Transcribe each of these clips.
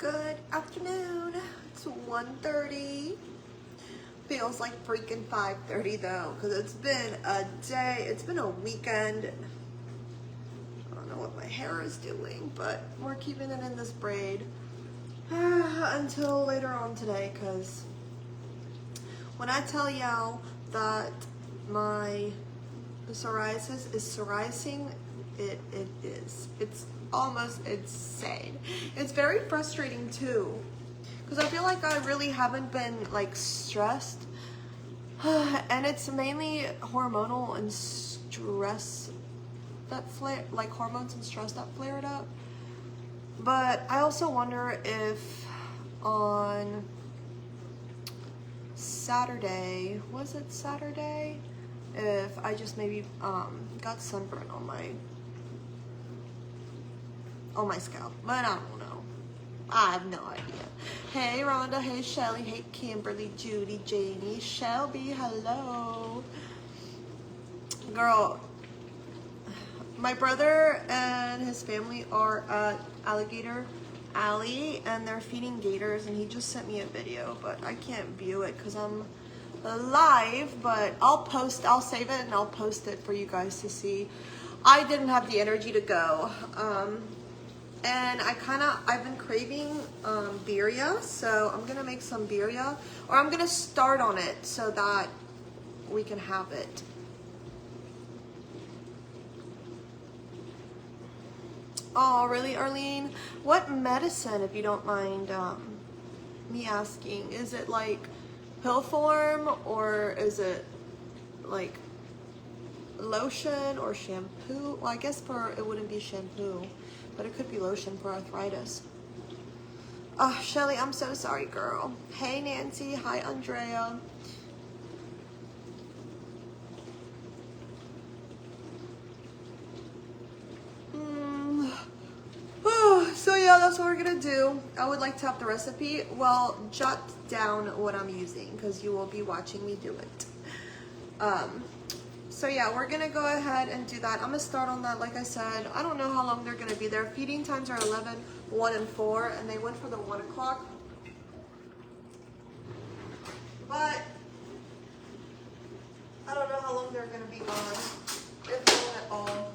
Good afternoon. It's 1:30. Feels like freaking 5:30 though, because it's been a day, it's been a weekend. I don't know what my hair is doing, but we're keeping it in this braid until later on today, because when I tell y'all that the psoriasis is psoriasing, it is. It's almost insane. It's very frustrating too, because I feel like I really haven't been like stressed, and it's mainly hormonal and stress that hormones and stress that flare it up. But I also wonder if on Saturday, was it Saturday, if I just maybe got sunburn on my scalp, but I don't know. I have no idea. Hey Rhonda, hey Shelly, hey Kimberly, Judy, Janie, Shelby, hello. Girl, my brother and his family are at Alligator Alley and they're feeding gators, and he just sent me a video, but I can't view it because I'm live, but I'll save it and I'll post it for you guys to see. I didn't have the energy to go. And I've been craving birria, so I'm gonna make some birria, or I'm gonna start on it so that we can have it. Oh, really, Arlene? What medicine, if you don't mind me asking? Is it like pill form, or is it like lotion or shampoo? Well, I guess it wouldn't be shampoo, but it could be lotion for arthritis. Oh, Shelly, I'm so sorry, girl. Hey, Nancy. Hi, Andrea. So yeah, that's what we're gonna do. I would like to have the recipe. Well, jot down what I'm using, because you will be watching me do it. So yeah, we're gonna go ahead and do that. I'm gonna start on that, like I said. I don't know how long they're gonna be there. Feeding times are 11, 1, and 4, and they went for the 1 o'clock. But I don't know how long they're gonna be gone, if long at all.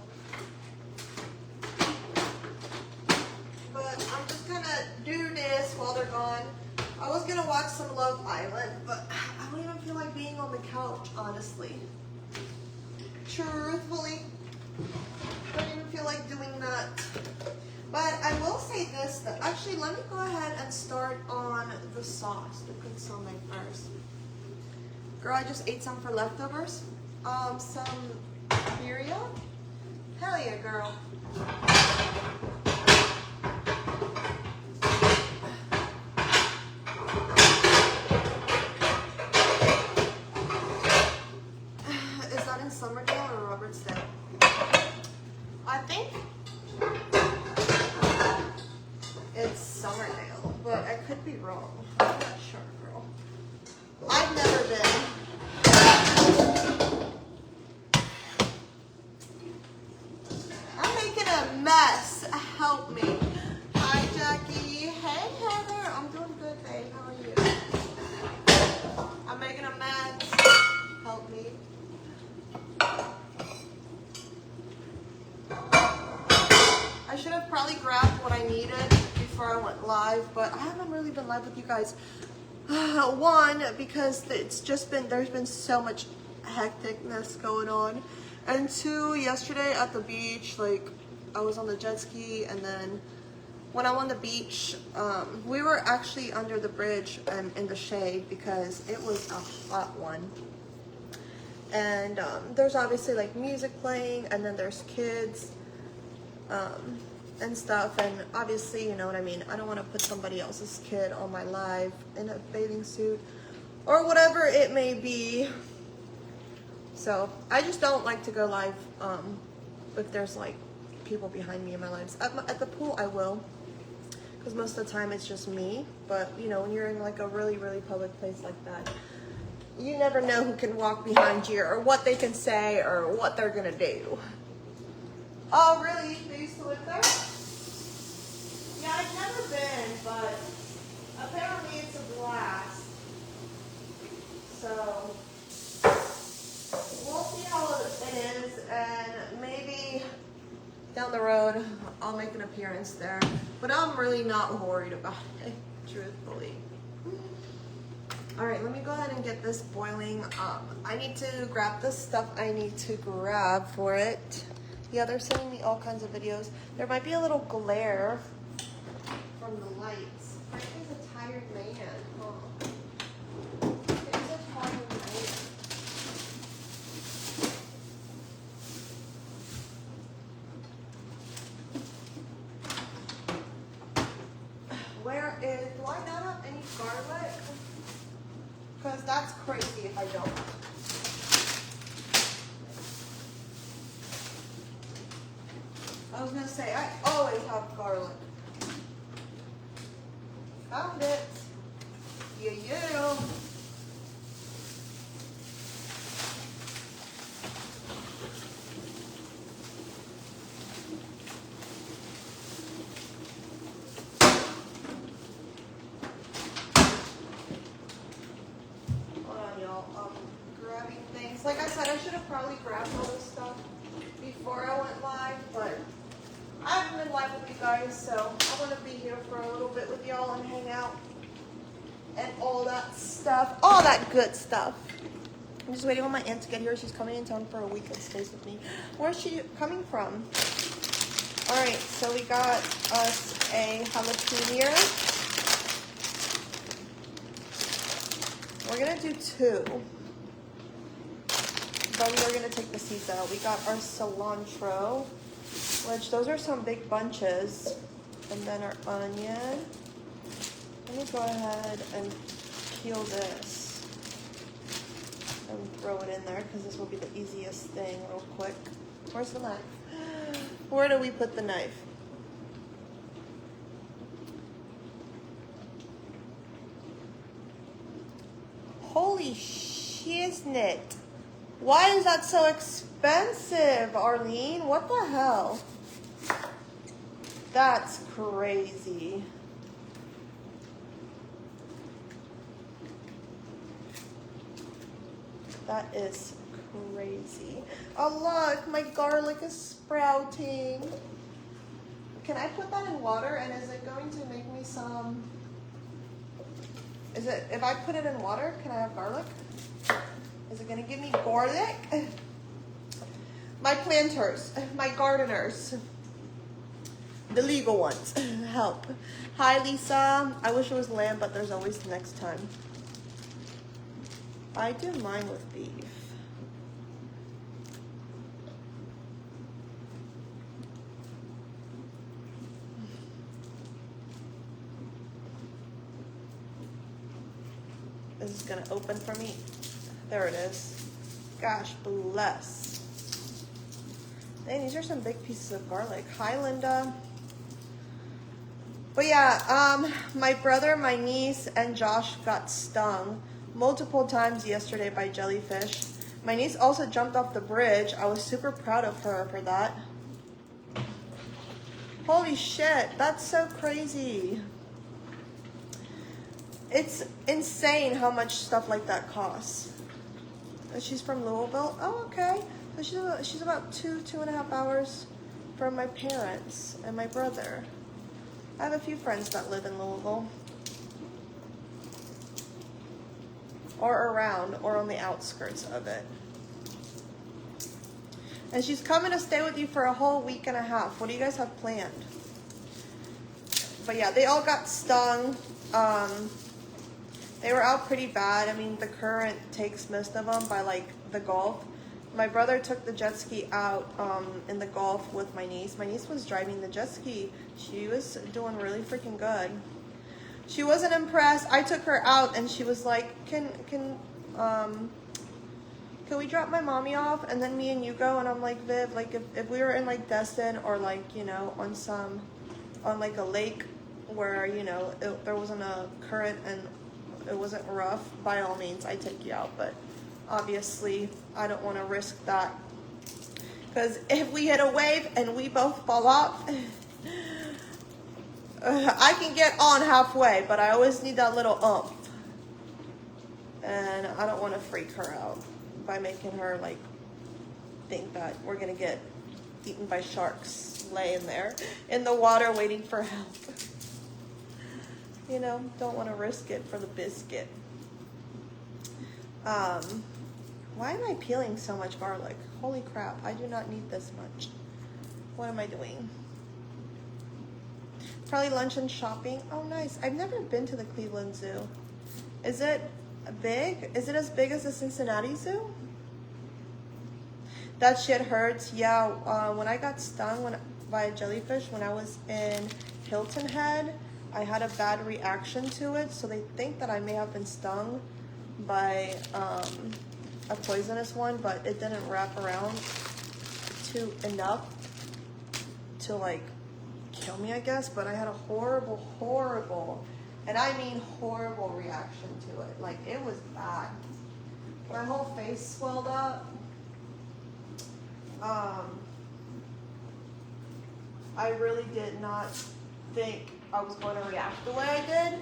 But I'm just gonna do this while they're gone. I was gonna watch some Love Island, but I don't even feel like being on the couch, honestly. Truthfully, I don't even feel like doing that. But I will say this, that actually, let me go ahead and start on the sauce, the consomme first. Girl, I just ate some for leftovers. Some birria. Hell yeah, girl. Is that in Somerdale or Robertsdale? I think it's Somerdale, but I could be wrong. I'm not sure, girl. I've never been. I'm making a mess. Help me. Hi, Jackie. Hey, Heather. I'm doing good, babe. How are you? I'm making a mess. Help me. I should have probably grabbed what I needed before I went live, but I haven't really been live with you guys. One, because there's been so much hecticness going on, and two, yesterday at the beach, like I was on the jet ski, and then when I'm on the beach, we were actually under the bridge and in the shade because it was a hot one. And there's obviously like music playing, and then there's kids and stuff, and obviously, you know what I mean, I don't want to put somebody else's kid on my live in a bathing suit or whatever it may be. So I just don't like to go live if there's like people behind me in my lives. At the pool I will, because most of the time it's just me, but you know, when you're in like a really public place like that, you never know who can walk behind you or what they can say or what they're gonna do. Oh, really? They used to live there? Yeah, I've never been, but apparently it's a blast. So we'll see how it is, and maybe down the road I'll make an appearance there. But I'm really not worried about it, truthfully. All right, let me go ahead and get this boiling. I need to grab the stuff I need to grab for it. Yeah, they're sending me all kinds of videos. There might be a little glare from the lights. Frank is a tired man. Huh? He's a tired man. Where is, do I not have any garlic? Because that's crazy if I don't. I was gonna say, I always have garlic. Found it. Yeah, yeah. Hold on, y'all. Grabbing things. Like I said, I should have probably grabbed all this stuff before I went live, but I haven't been live with you guys, so I want to be here for a little bit with y'all and hang out and all that stuff, all that good stuff. I'm just waiting on my aunt to get here. She's coming in town for a week and stays with me. Where's she coming from? All right, so we got us a jalapeno. We're gonna do 2, but we are gonna take the seeds out. We got our cilantro, which those are some big bunches, and then our onion. Let me go ahead and peel this and throw it in there because this will be the easiest thing real quick. Where's the knife? Where do we put the knife? Holy shiznit. Why is that so expensive, Arlene? What the hell? That's crazy. That is crazy. Oh look, my garlic is sprouting. Can I put that in water, and is it going to make me some... if I put it in water, can I have garlic? Is it gonna give me garlic? My planters, my gardeners, the legal ones, help. Hi Lisa, I wish it was lamb, but there's always next time. I do mine with beef. Is this gonna open for me? There it is. Gosh bless. Dang, these are some big pieces of garlic. Hi, Linda. But yeah, my brother, my niece, and Josh got stung multiple times yesterday by jellyfish. My niece also jumped off the bridge. I was super proud of her for that. Holy shit, that's so crazy. It's insane how much stuff like that costs. She's from Louisville. Oh, okay. So she's about 2.5 hours from my parents and my brother. I have a few friends that live in Louisville. Or around, or on the outskirts of it. And she's coming to stay with you for a whole week and a half. What do you guys have planned? But yeah, they all got stung. They were out pretty bad. I mean, the current takes most of them by like the Gulf. My brother took the jet ski out in the Gulf with my niece. My niece was driving the jet ski. She was doing really freaking good. She wasn't impressed. I took her out and she was like, can we drop my mommy off and then me and you go? And I'm like, Viv, like if we were in like Destin or like, you know, on like a lake where, you know, there wasn't a current and it wasn't rough, by all means, I'd take you out. But obviously, I don't want to risk that. Because if we hit a wave and we both fall off, I can get on halfway, but I always need that little umph. And I don't want to freak her out by making her like think that we're gonna get eaten by sharks laying there in the water waiting for help. You know, don't want to risk it for the biscuit. Why am I peeling so much garlic? Holy crap, I do not need this much. What am I doing? Probably lunch and shopping. Oh, nice. I've never been to the Cleveland Zoo. Is it big? Is it as big as the Cincinnati Zoo? That shit hurts. Yeah, when I got stung by a jellyfish when I was in Hilton Head, I had a bad reaction to it. So they think that I may have been stung by a poisonous one, but it didn't wrap around to enough to like kill me, I guess. But I had a horrible, and I mean horrible reaction to it. Like, it was bad. My whole face swelled up. I really did not think I was going to react the way I did.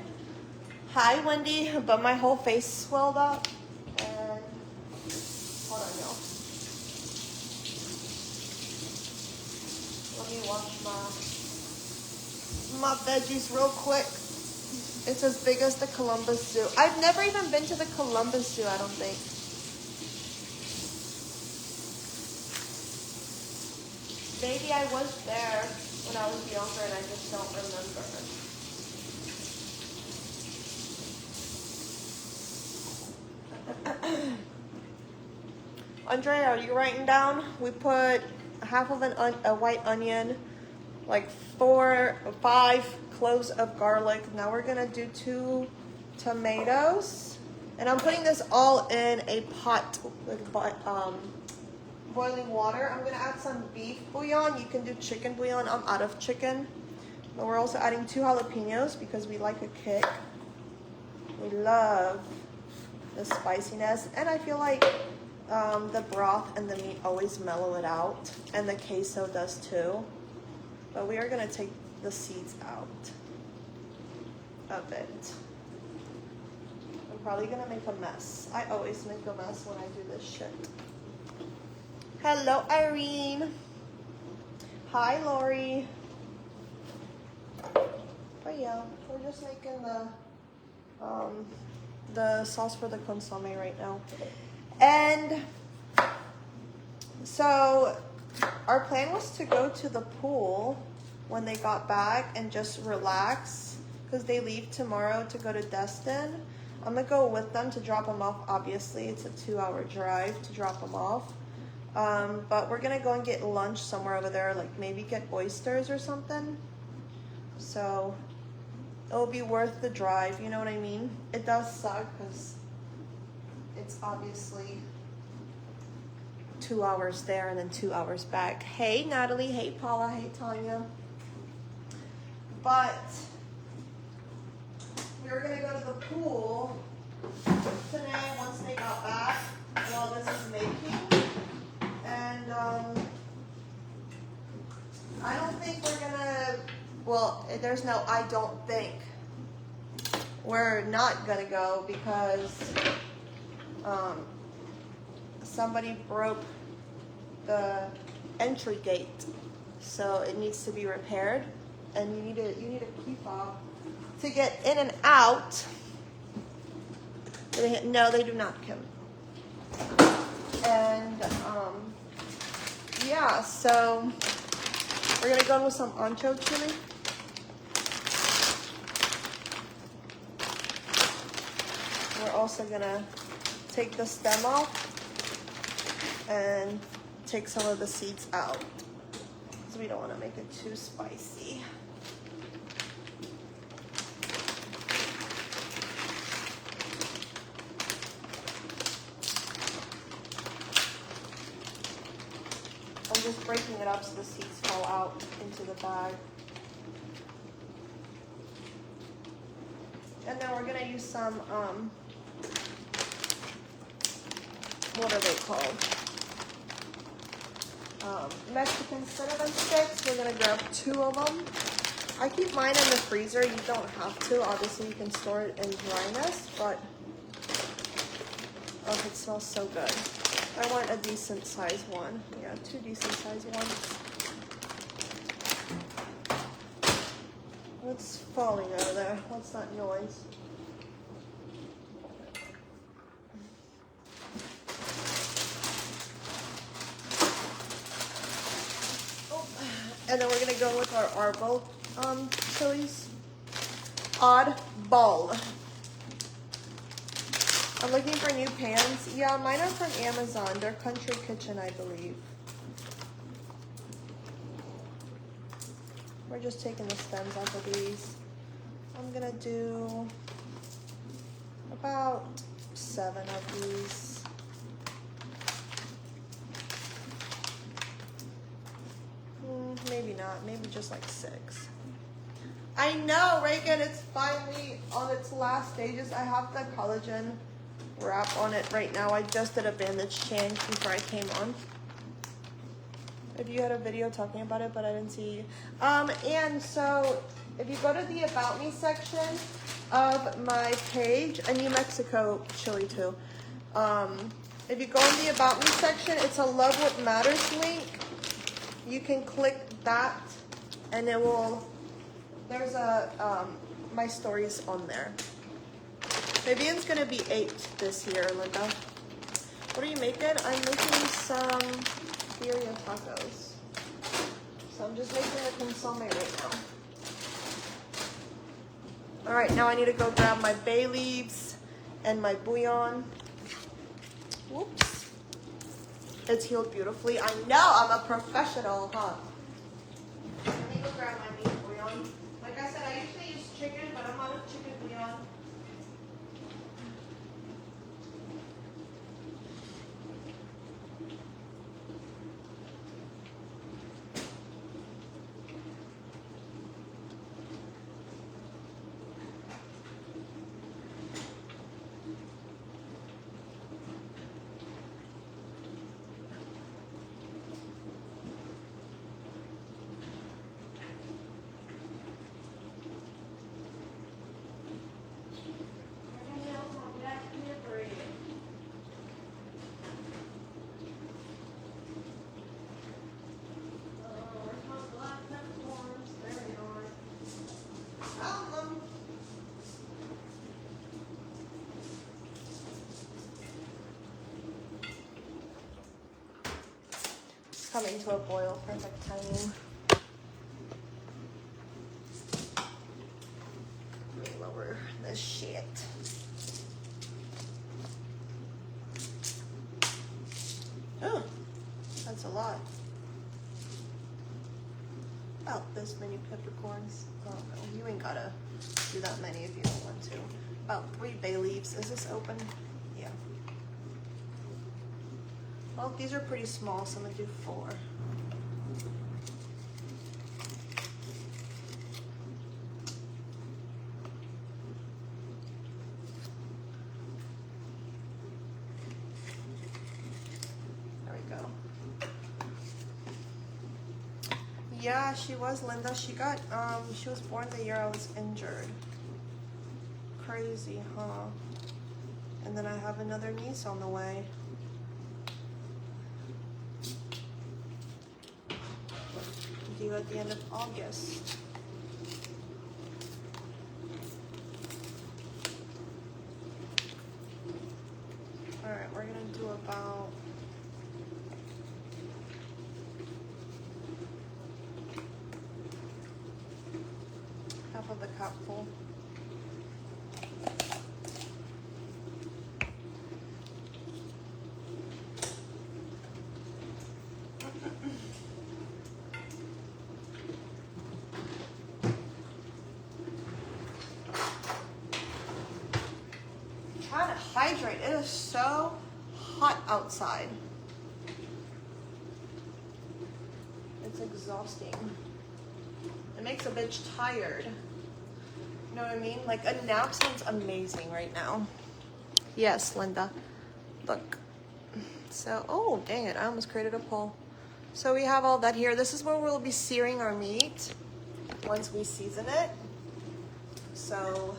Hi, Wendy. But my whole face swelled up. And hold on, y'all. Let me wash my veggies real quick. It's as big as the Columbus Zoo. I've never even been to the Columbus Zoo, I don't think. Maybe I was there when I was younger and I just don't remember. Andre, are you writing down? We put half of a white onion, like 4 or 5 cloves of garlic. Now we're gonna do 2 tomatoes, and I'm putting this all in a pot with boiling water. I'm gonna add some beef bouillon. You can do chicken bouillon. I'm out of chicken. But we're also adding 2 jalapenos because we like a kick. We love the spiciness, and I feel like the broth and the meat always mellow it out, and the queso does too. But we are gonna take the seeds out of it. I'm probably gonna make a mess. I always make a mess when I do this shit. Hello, Irene. Hi, Lori. But yeah, we're just making the sauce for the consomme right now. And so our plan was to go to the pool when they got back and just relax, because they leave tomorrow to go to Destin. I'm gonna go with them to drop them off. Obviously, it's a 2-hour drive to drop them off. But we're gonna go and get lunch somewhere over there, like maybe get oysters or something. So it'll be worth the drive, you know what I mean? It does suck because it's obviously 2 hours there and then 2 hours back. Hey, Natalie. Hey, Paula. Hey, Tanya. But we were gonna go to the pool today once they got back while this is making. And I don't think we're gonna, well, there's no I don't think. We're not gonna go because somebody broke the entry gate, so it needs to be repaired, and you need a key fob to get in and out. No, they do not, Kim. And yeah, so we're gonna go with some ancho chili. We're also gonna take the stem off and take some of the seeds out, so we don't want to make it too spicy. I'm just breaking it up so the seeds fall out into the bag. And then we're gonna use some, what are they called? Mexican cinnamon sticks. We're gonna grab 2 of them. I keep mine in the freezer. You don't have to. Obviously, you can store it in dryness, but oh, it smells so good. I want a decent size one. Yeah, 2 decent size ones. What's falling out of there? What's that noise? And then we're gonna go with our Arbo chilies. Oddball. I'm looking for new pans. Yeah, mine are from Amazon. They're Country Kitchen, I believe. We're just taking the stems off of these. I'm gonna do about 7 of these. Maybe not, maybe just like 6. I know, Reagan, it's finally on its last stages. I have the collagen wrap on it right now. I just did a bandage change before I came on. If you had a video talking about it, but I didn't see you. And so if you go to the About Me section of my page, a New Mexico chili too. If you go in the About Me section, it's a Love What Matters link. You can click that and it will, there's a, my stories on there. Vivian's gonna be 8 this year, Linda. What are you making? I'm making some birria tacos. So I'm just making a consomme right now. All right, now I need to go grab my bay leaves and my bouillon. Whoops. It's healed beautifully. I know, I'm a professional, huh? Let me go grab my meat bouillon. Like I said, I usually use chicken, but I'm out of chicken bouillon. Coming to a boil, perfect timing. Let me lower this shit. Oh, that's a lot. About this many peppercorns. Oh no, you ain't gotta do that many if you don't want to. About 3 bay leaves. Is this open? Yeah. Well, these are pretty small, so I'm gonna do 4. There we go. Yeah, she was, Linda. She got, she was born the year I was injured. Crazy, huh? And then I have another niece on the way. Due at the end of August. All right, we're gonna do about half of the cup full. Hydrate. It is so hot outside. It's exhausting. It makes a bitch tired. You know what I mean? Like a nap sounds amazing right now. Yes, Linda. Look. So, oh, dang it. I almost created a poll. So we have all that here. This is where we'll be searing our meat. once we season it. So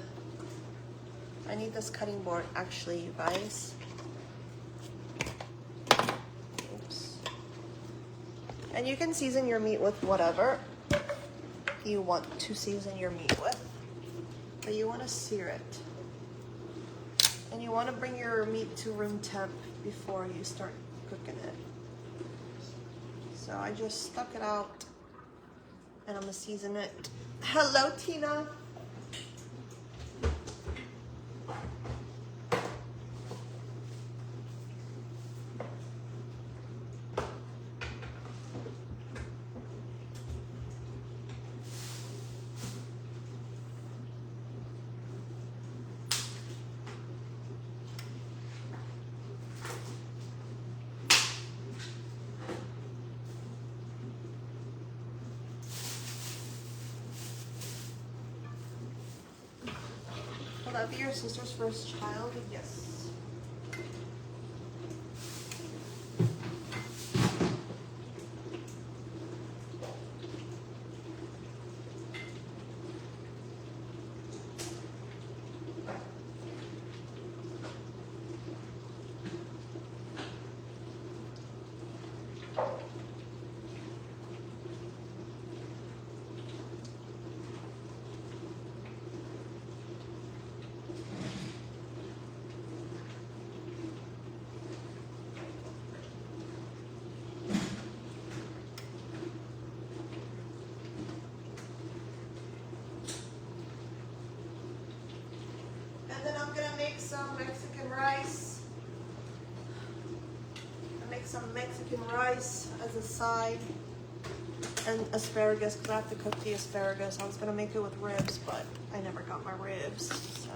I need this cutting board actually, you guys. Oops. And you can season your meat with whatever you want to season your meat with, but you want to sear it. And you want to bring your meat to room temp before you start cooking it. So I just stuck it out and I'm gonna season it. Hello, Tina. Will that be your sister's first child? Yes. Some Mexican rice. I make some Mexican rice as a side, and asparagus because I have to cook the asparagus. I was gonna make it with ribs, but I never got my ribs, so.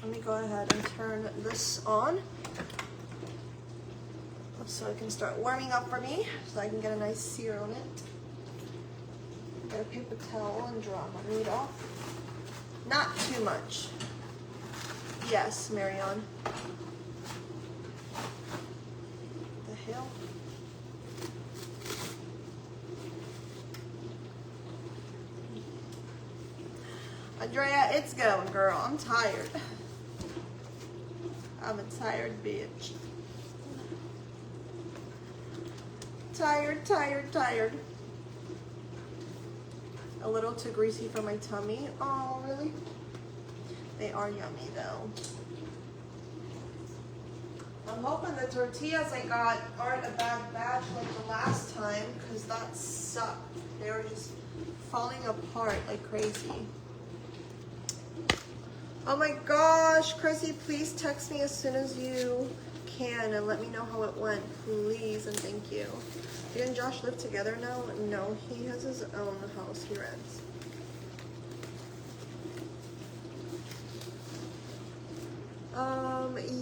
Let me go ahead and turn this on so it can start warming up for me, so I can get a nice sear on it. Get a paper towel and dry my meat off. Not too much. Yes, Marion. The hell? Andrea, it's going, girl. I'm tired. I'm a tired bitch. Tired, tired, tired. A little too greasy for my tummy. Oh, really? They are yummy though. I'm hoping the tortillas I got aren't a bad batch like the last time, because that sucked. They were just falling apart like crazy. Oh my gosh, Chrissy, please text me as soon as you can and let me know how it went, please, and thank you. You and Josh live together now? No, he has his own house he rents.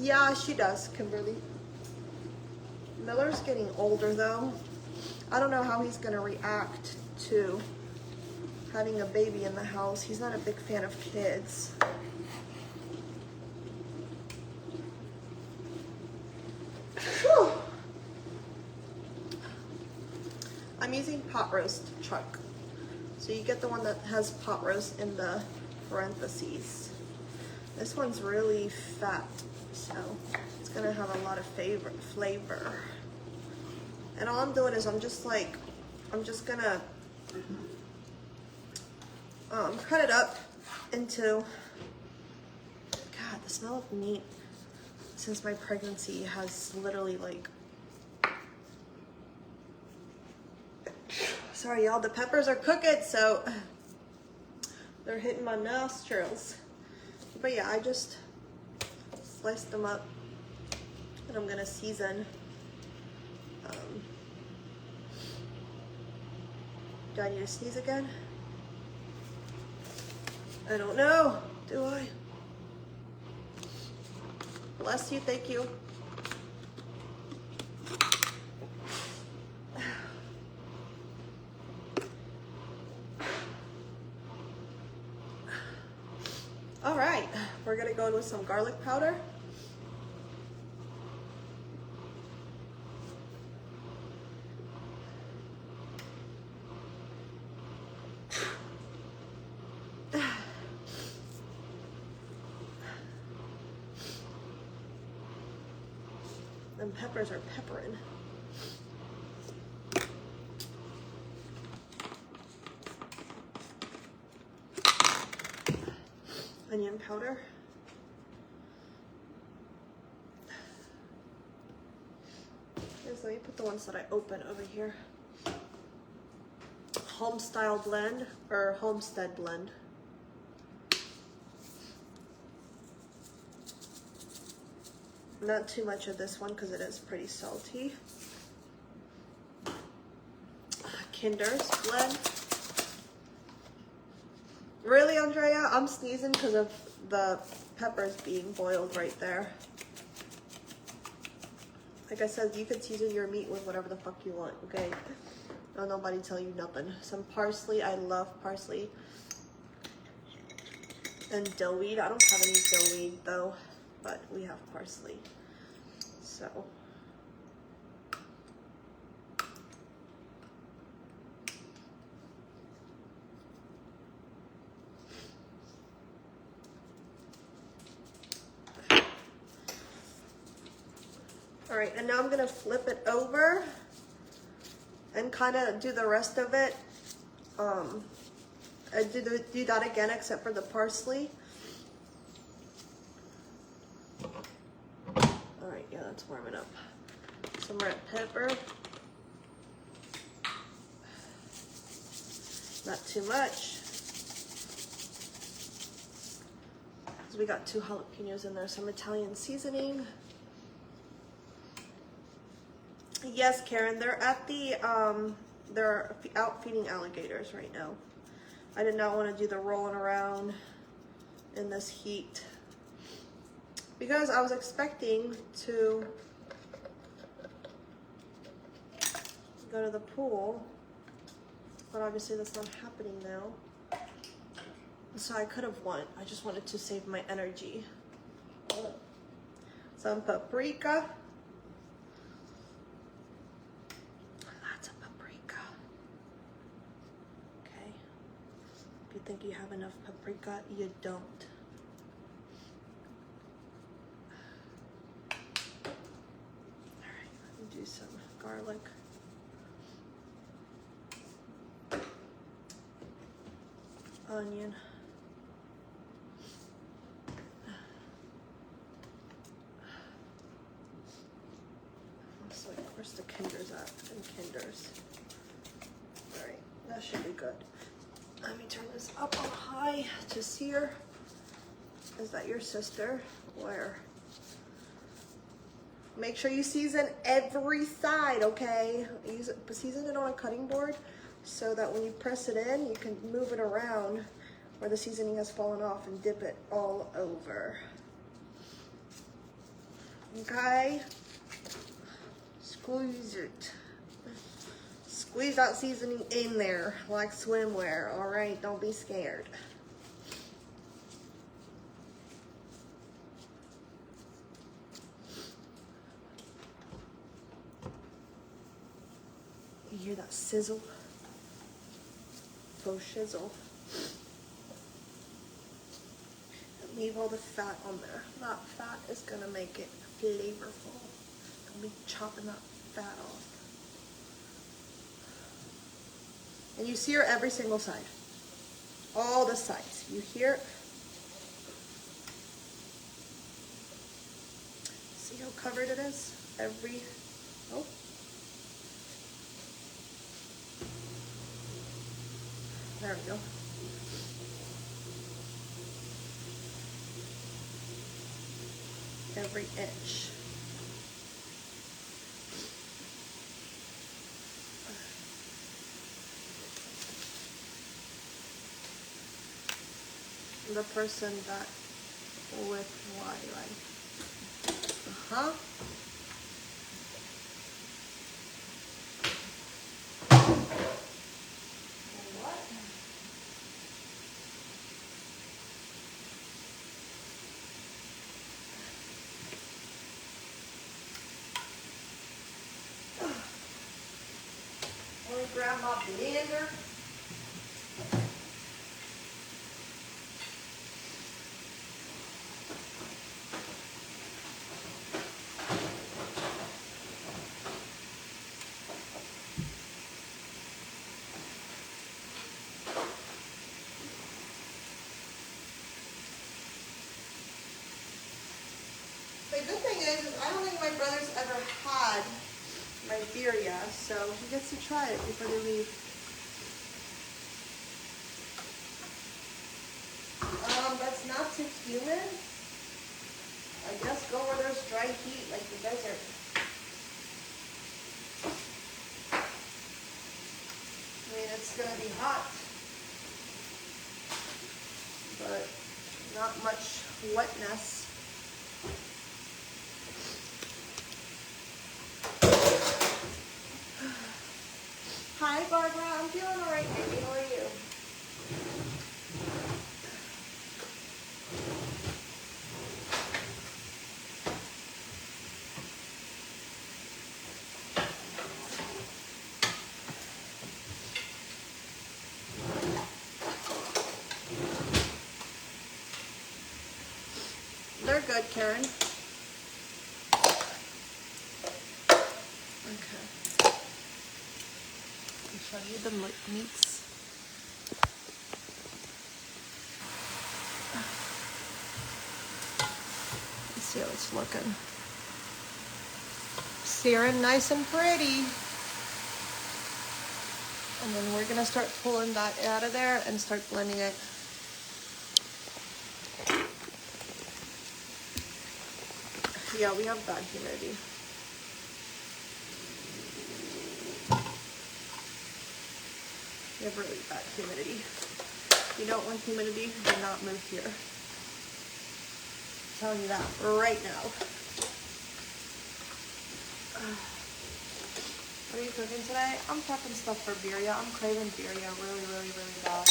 Yeah, she does, Kimberly. Miller's getting older though. I don't know how he's gonna react to having a baby in the house. He's not a big fan of kids. Whew. I'm using pot roast truck. So you get the one that has pot roast in the parentheses. This one's really fat, so it's gonna have a lot of flavor. And all I'm doing is I'm just gonna cut it up into, God, the smell of meat since my pregnancy has literally like, sorry y'all, the peppers are cooking, so they're hitting my nostrils. But yeah, I just sliced them up and I'm gonna season. Do I need to sneeze again? I don't know, do I? Bless you, thank you. All right, we're gonna go in with some garlic powder. And peppers are peppering. Onion powder. Let me put the ones that I open over here. Home style blend or homestead blend. Not too much of this one because it is pretty salty. Kinder's blend. Really, Andrea? I'm sneezing because of the peppers being boiled right there. Like I said, you can season your meat with whatever the fuck you want, okay? Don't nobody tell you nothing. Some parsley. I love parsley. And dill weed. I don't have any dill weed though, but we have parsley. So. All right, and now I'm gonna flip it over and kind of do the rest of it. I do that again except for the parsley. All right, yeah, that's warming up. Some red pepper. Not too much. So we got 2 jalapenos in there, some Italian seasoning. Yes, Karen, they're at the, they're out feeding alligators right now. I did not want to do the rolling around in this heat because I was expecting to go to the pool, but obviously that's not happening now. So I could have won. I just wanted to save my energy. Some paprika. If you think you have enough paprika, you don't. Alright, let me do some garlic. Onion. So where's the Kinders at? And Kinders. Alright, that should be good. Let me turn this up on high to sear. Is that your sister? Where? Make sure you season every side, okay? Season it on a cutting board so that when you press it in, you can move it around where the seasoning has fallen off and dip it all over. Okay? Squeeze it. Squeeze that seasoning in there like swimwear, all right? Don't be scared. You hear that sizzle? Faux shizzle. And leave all the fat on there. That fat is gonna make it flavorful. I'll be chopping that fat off. And you sear every single side. All the sides. You hear? See how covered it is? Every, oh. There we go. Every inch. The person that with why, right? Uh-huh. What? Let me grab my blender. my brother's ever had my birria, so he gets to try it before they leave. That's not too humid. I guess go where there's dry heat, like the desert. I mean, it's gonna be hot, but not much wetness. Hi, Barbara. I'm feeling all right, baby. How are you? They're good, Karen. Okay. I'll show you the meats. Let's see how it's looking. Searing nice and pretty. And then we're gonna start pulling that out of there and start blending it. Yeah, we have bad humidity. We have really bad humidity. If you don't want humidity, do not move here. I'm telling you that right now. What are you cooking today? I'm prepping stuff for birria. I'm craving birria really, really, really bad.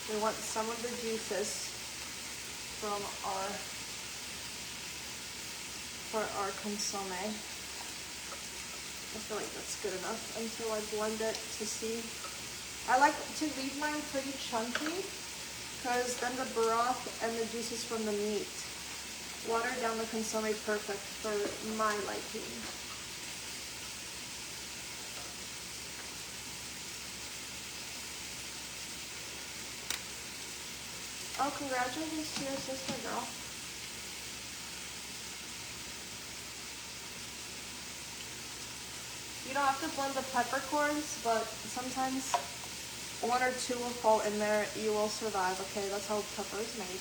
We want some of the juices from our consomme. I feel like that's good enough until I blend it to see. I like to leave mine pretty chunky because then the broth and the juices from the meat water down the consomme perfect for my liking. Oh, congratulations to your sister, girl. You don't have to blend the peppercorns, but sometimes one or two will fall in there. You will survive, okay? That's how pepper is made.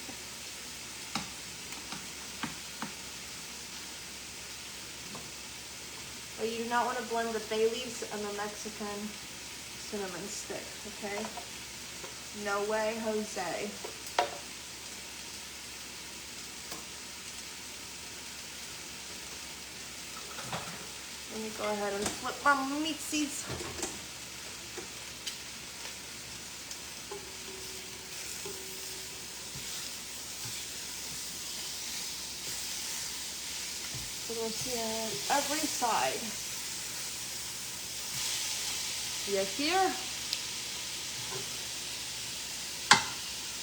But you do not want to blend the bay leaves and the Mexican cinnamon stick, okay? No way, Jose. Let me go ahead and flip my meat seeds. So we'll see on every side. You hear?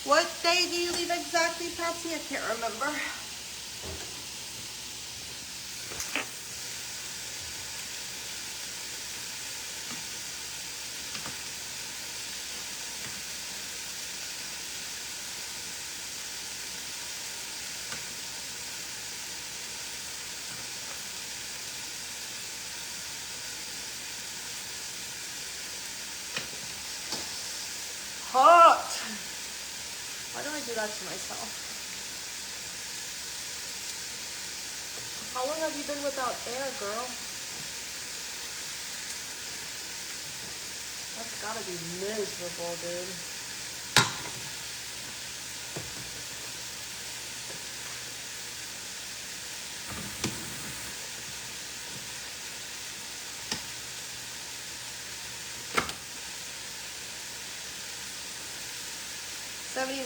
What day do you leave exactly, Patsy? I can't remember. Hot! Why do I do that to myself? How long have you been without air, girl? That's gotta be miserable, dude.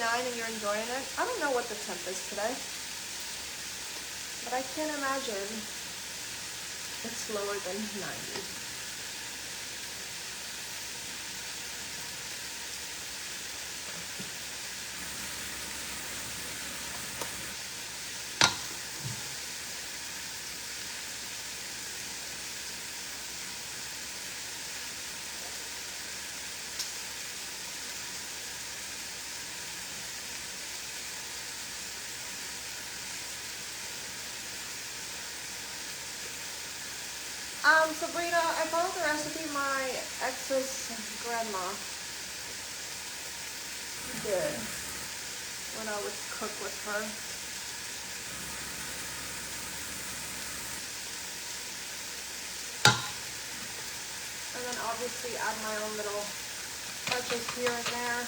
And you're enjoying it. I don't know what the temp is today, but I can't imagine it's lower than 90. Sabrina, I followed the recipe my ex's grandma did when I would cook with her. And then obviously add my own little touches here and there.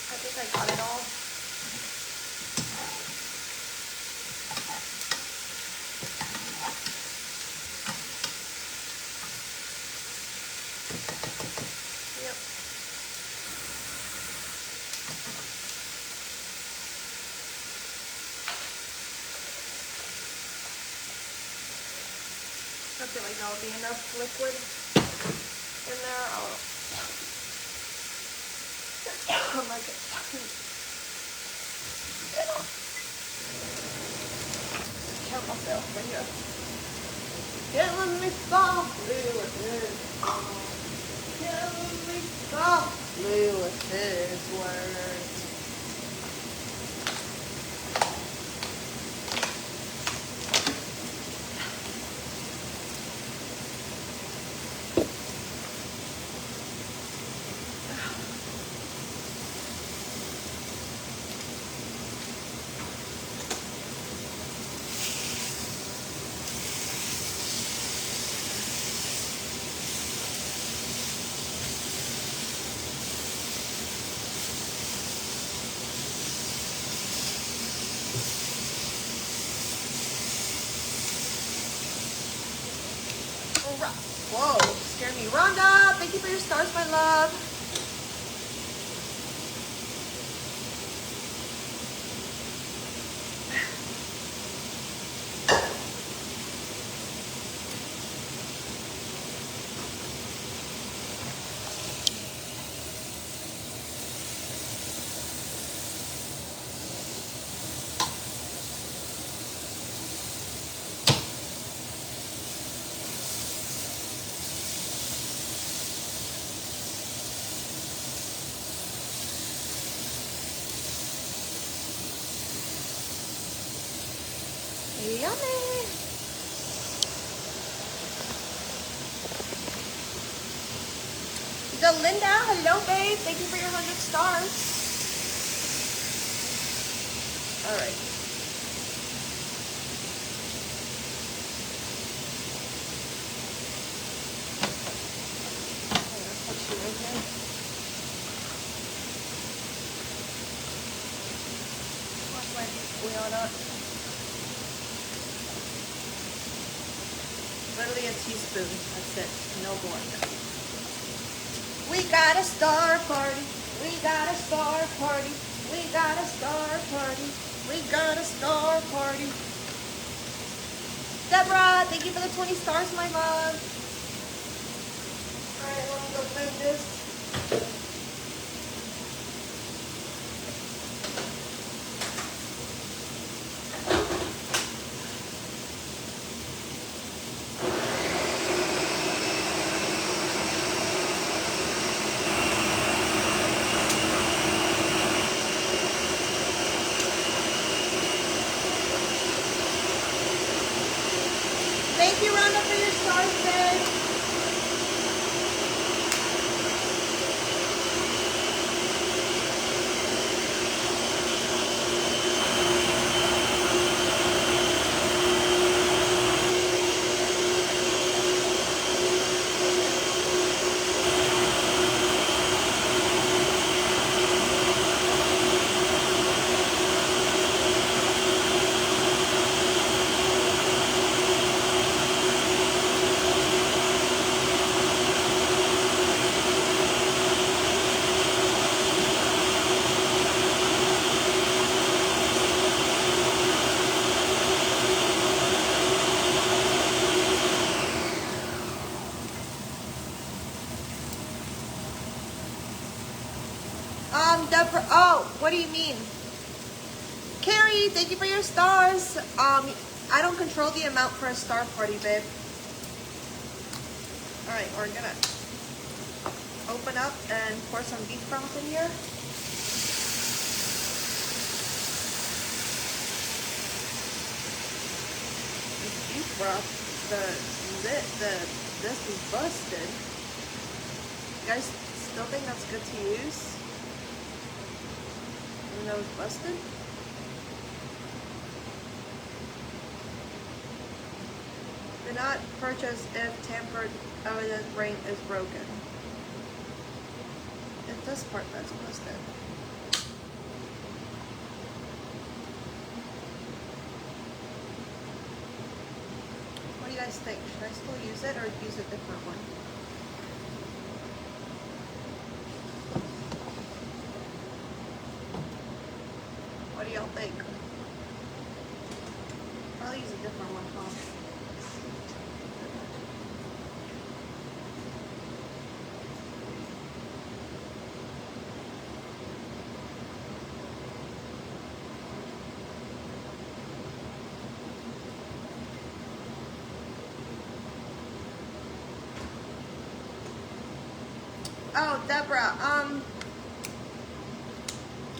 I think I got it all. Yep. I feel like that'll be enough liquid in there. Oh my god. Count myself right here. Killing me softly with his song. Killing me softly with his words. Whoa, scared me. Rhonda, thank you for your stars, my love. Yummy. Linda, hello babe. Thank you for your 100 stars. All right. What's my wheel up? Literally a teaspoon. That's it. No more. We got a star party. We got a star party. We got a star party. We got a star party. Deborah, thank you for the 20 stars, my love. All right, let me go blend this. Thank you, Rhonda, for your stars, babe. Deborah, oh, what do you mean? Carrie, thank you for your stars. I don't control the amount for a star party, babe. All right, we're gonna open up and pour some beef broth in here. This beef broth, this is busted. You guys still think that's good to use? Even though it's busted? Do not purchase if tampered evidence ring is broken. It's this part that's busted. What do you guys think? Should I still use it or use a different one? What do y'all think? I'll use a different one, huh? Oh, Deborah,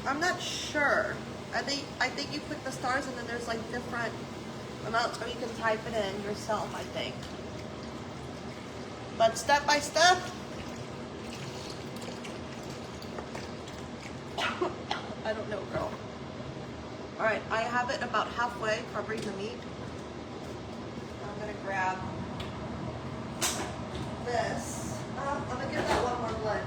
I'm not sure. I think you put the stars and then there's like different amounts, or you can type it in yourself, I think. But step by step, I don't know, girl. All right, I have it about halfway covering the meat. I'm gonna grab this. I'm gonna give that one more blend.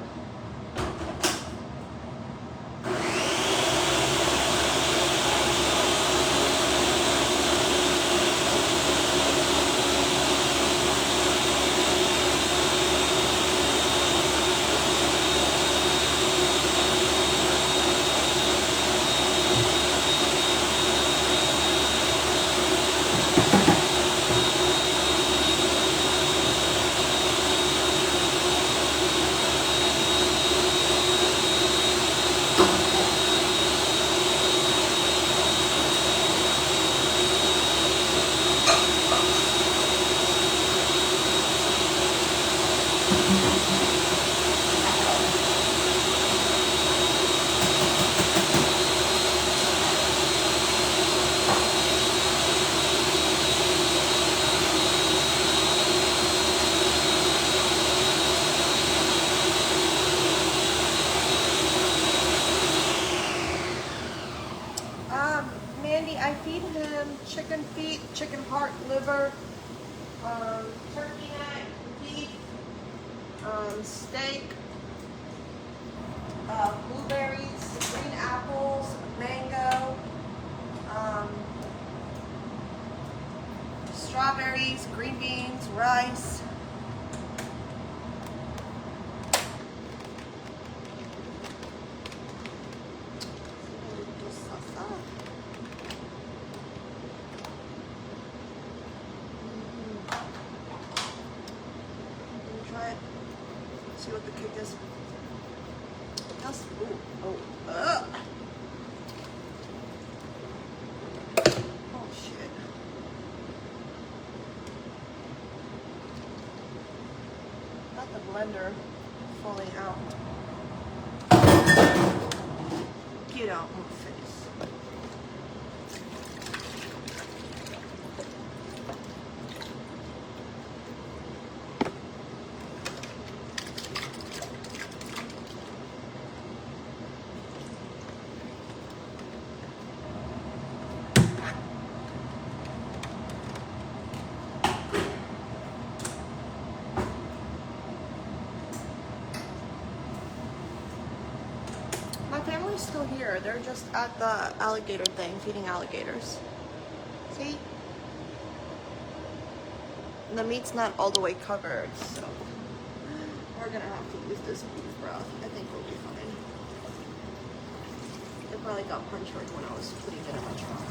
I feed him chicken feet, chicken heart, liver, turkey neck, beef, steak, blueberries, green apples, mango, strawberries, green beans, rice. See what the kick is. That's, ooh, oh, oh shit. Not the blender falling out. Get out my face. My family's still here. They're just at the alligator thing, feeding alligators. See? The meat's not all the way covered, so we're gonna have to use this beef broth. I think we'll be fine. It probably got punctured when I was putting it in my trunk.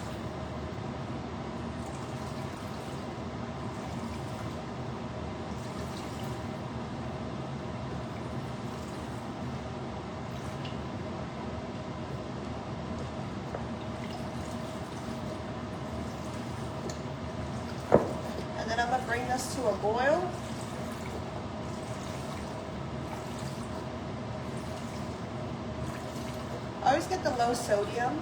bring this to a boil. I always get the low sodium.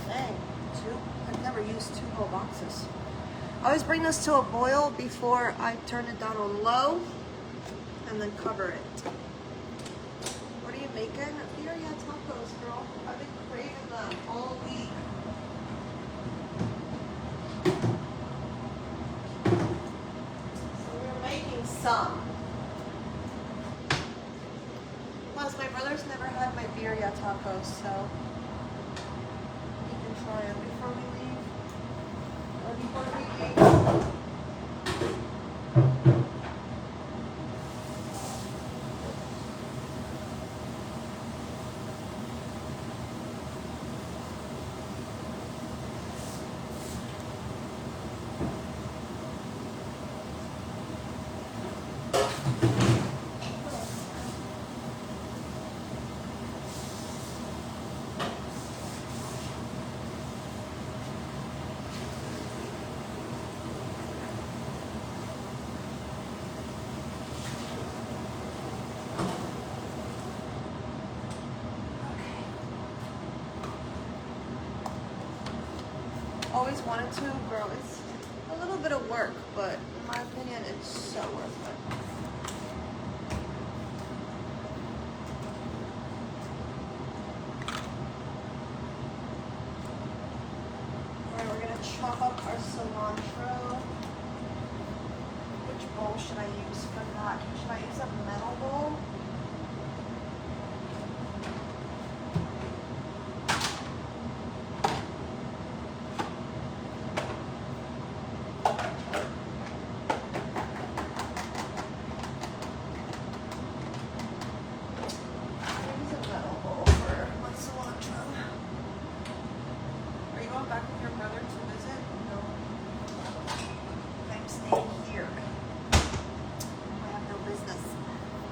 Dang, I've never used 2 whole boxes. I always bring this to a boil before I turn it down on low and then cover it. What are you making? Birria tacos, girl. I've been craving them all week. So we're making some. Plus, my brother's never had my birria tacos, so we can try them before we leave. Or before we eat. Always wanted to, girl. It's a little bit of work, but in my opinion, it's so worth it. Alright, we're gonna chop up our cilantro. Which bowl should I use for that? Should I use a metal bowl?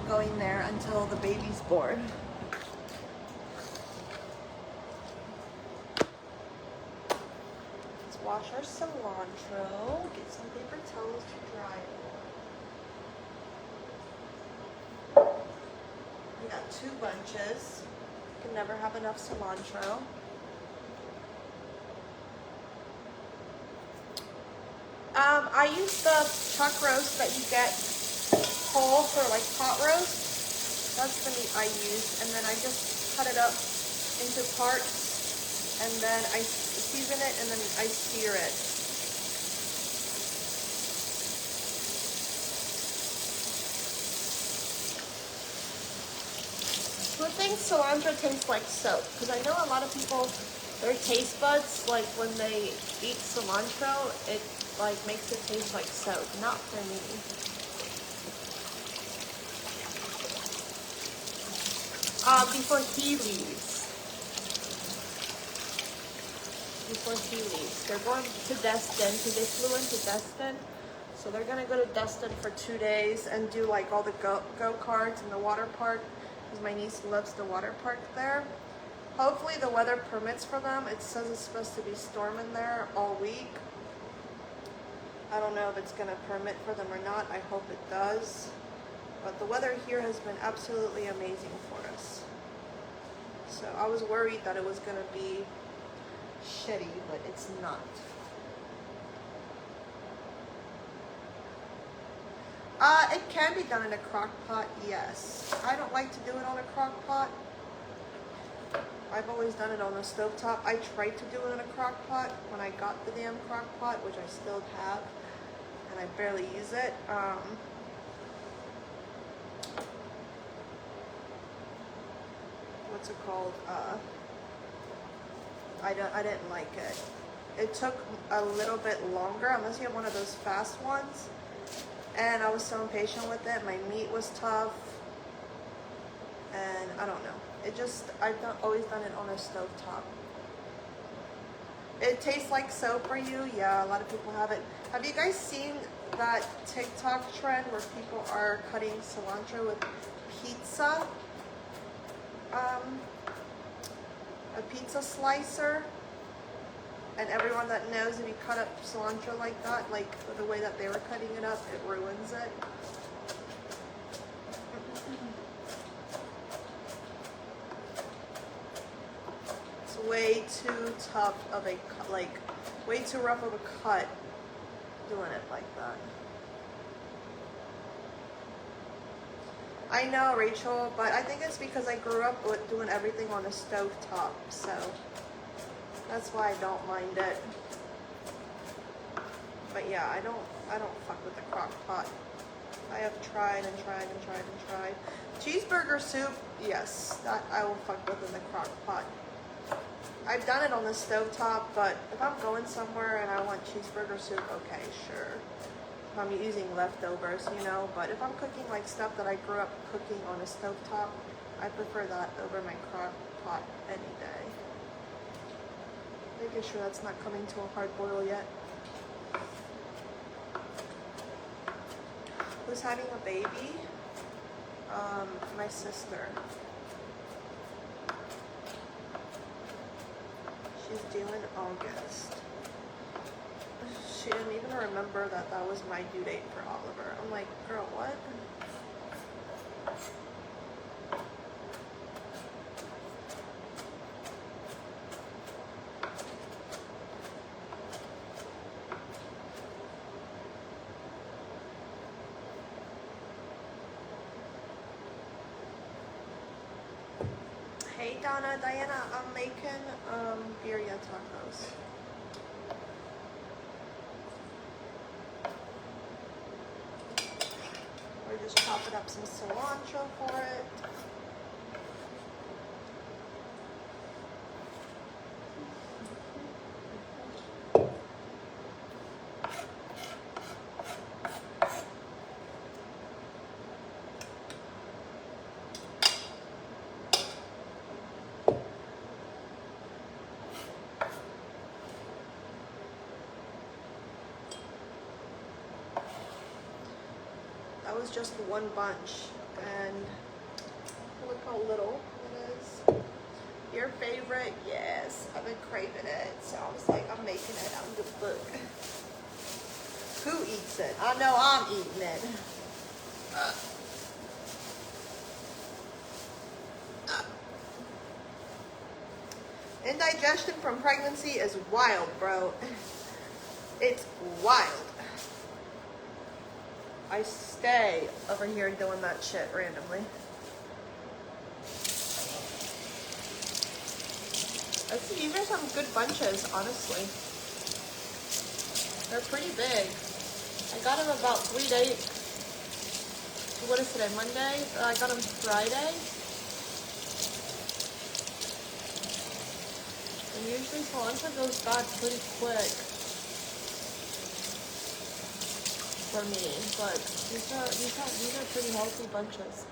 Going there until the baby's born. Let's wash our cilantro, get some paper towels to dry it. We got 2 bunches. Can never have enough cilantro. I use the chuck roast that you get whole for like pot roast. That's the meat I use, and then I just cut it up into parts, and then I season it, and then I sear it. Who thinks cilantro tastes like soap? Because I know a lot of people, their taste buds, like when they eat cilantro, it like makes it taste like soap. Not for me. Before he leaves. They're going to Destin, because they flew into Destin. So they're going to go to Destin for 2 days and do like all the go-karts and the water park, because my niece loves the water park there. Hopefully the weather permits for them. It says it's supposed to be storming there all week. I don't know if it's going to permit for them or not. I hope it does. But the weather here has been absolutely amazing for us. So I was worried that it was going to be shitty, but it's not. It can be done in a crock pot, yes. I don't like to do it on a crock pot. I've always done it on a stovetop. I tried to do it in a crock pot when I got the damn crock pot, which I still have, and I barely use it. What's it called? I didn't like it. It took a little bit longer, unless you have one of those fast ones. And I was so impatient with it. My meat was tough. And I don't know. I've always done it on a stovetop. It tastes like soap for you. Yeah, a lot of people have it. Have you guys seen that TikTok trend where people are cutting cilantro with pizza? I a pizza slicer. And everyone that knows, if you cut up cilantro like that, like the way that they were cutting it up, it ruins it. It's way too tough of a, like, way too rough of a cut doing it like that. I know, Rachel, but I think it's because I grew up with doing everything on a stove top, so that's why I don't mind it. But yeah, I don't fuck with the crock pot. I have tried and tried and tried and tried. Cheeseburger soup, yes, that I will fuck with in the crock pot. I've done it on the stove top, but if I'm going somewhere and I want cheeseburger soup, okay, sure. If I'm using leftovers, you know, but if I'm cooking like stuff that I grew up cooking on a stove top, I prefer that over my crock pot any day. Making sure that's not coming to a hard boil yet. Who's having a baby? My sister. She's due in August. She didn't even remember that that was my due date for Oliver. I'm like, girl, what? Hey Donna, Diana, I'm making birria tacos. We're just chopping up some cilantro for it. That was just one bunch, and look how little it is. Your favorite? Yes, I've been craving it, so I was like, I'm making it out of the book. Who eats it? I know I'm eating it. Indigestion from pregnancy is wild, bro. It's wild. I stay over here doing that shit randomly. These are some good bunches, honestly. They're pretty big. I got them about 3 days. What is today, Monday? I got them Friday. And usually cilantro goes bad pretty quick for me, but these are pretty healthy bunches.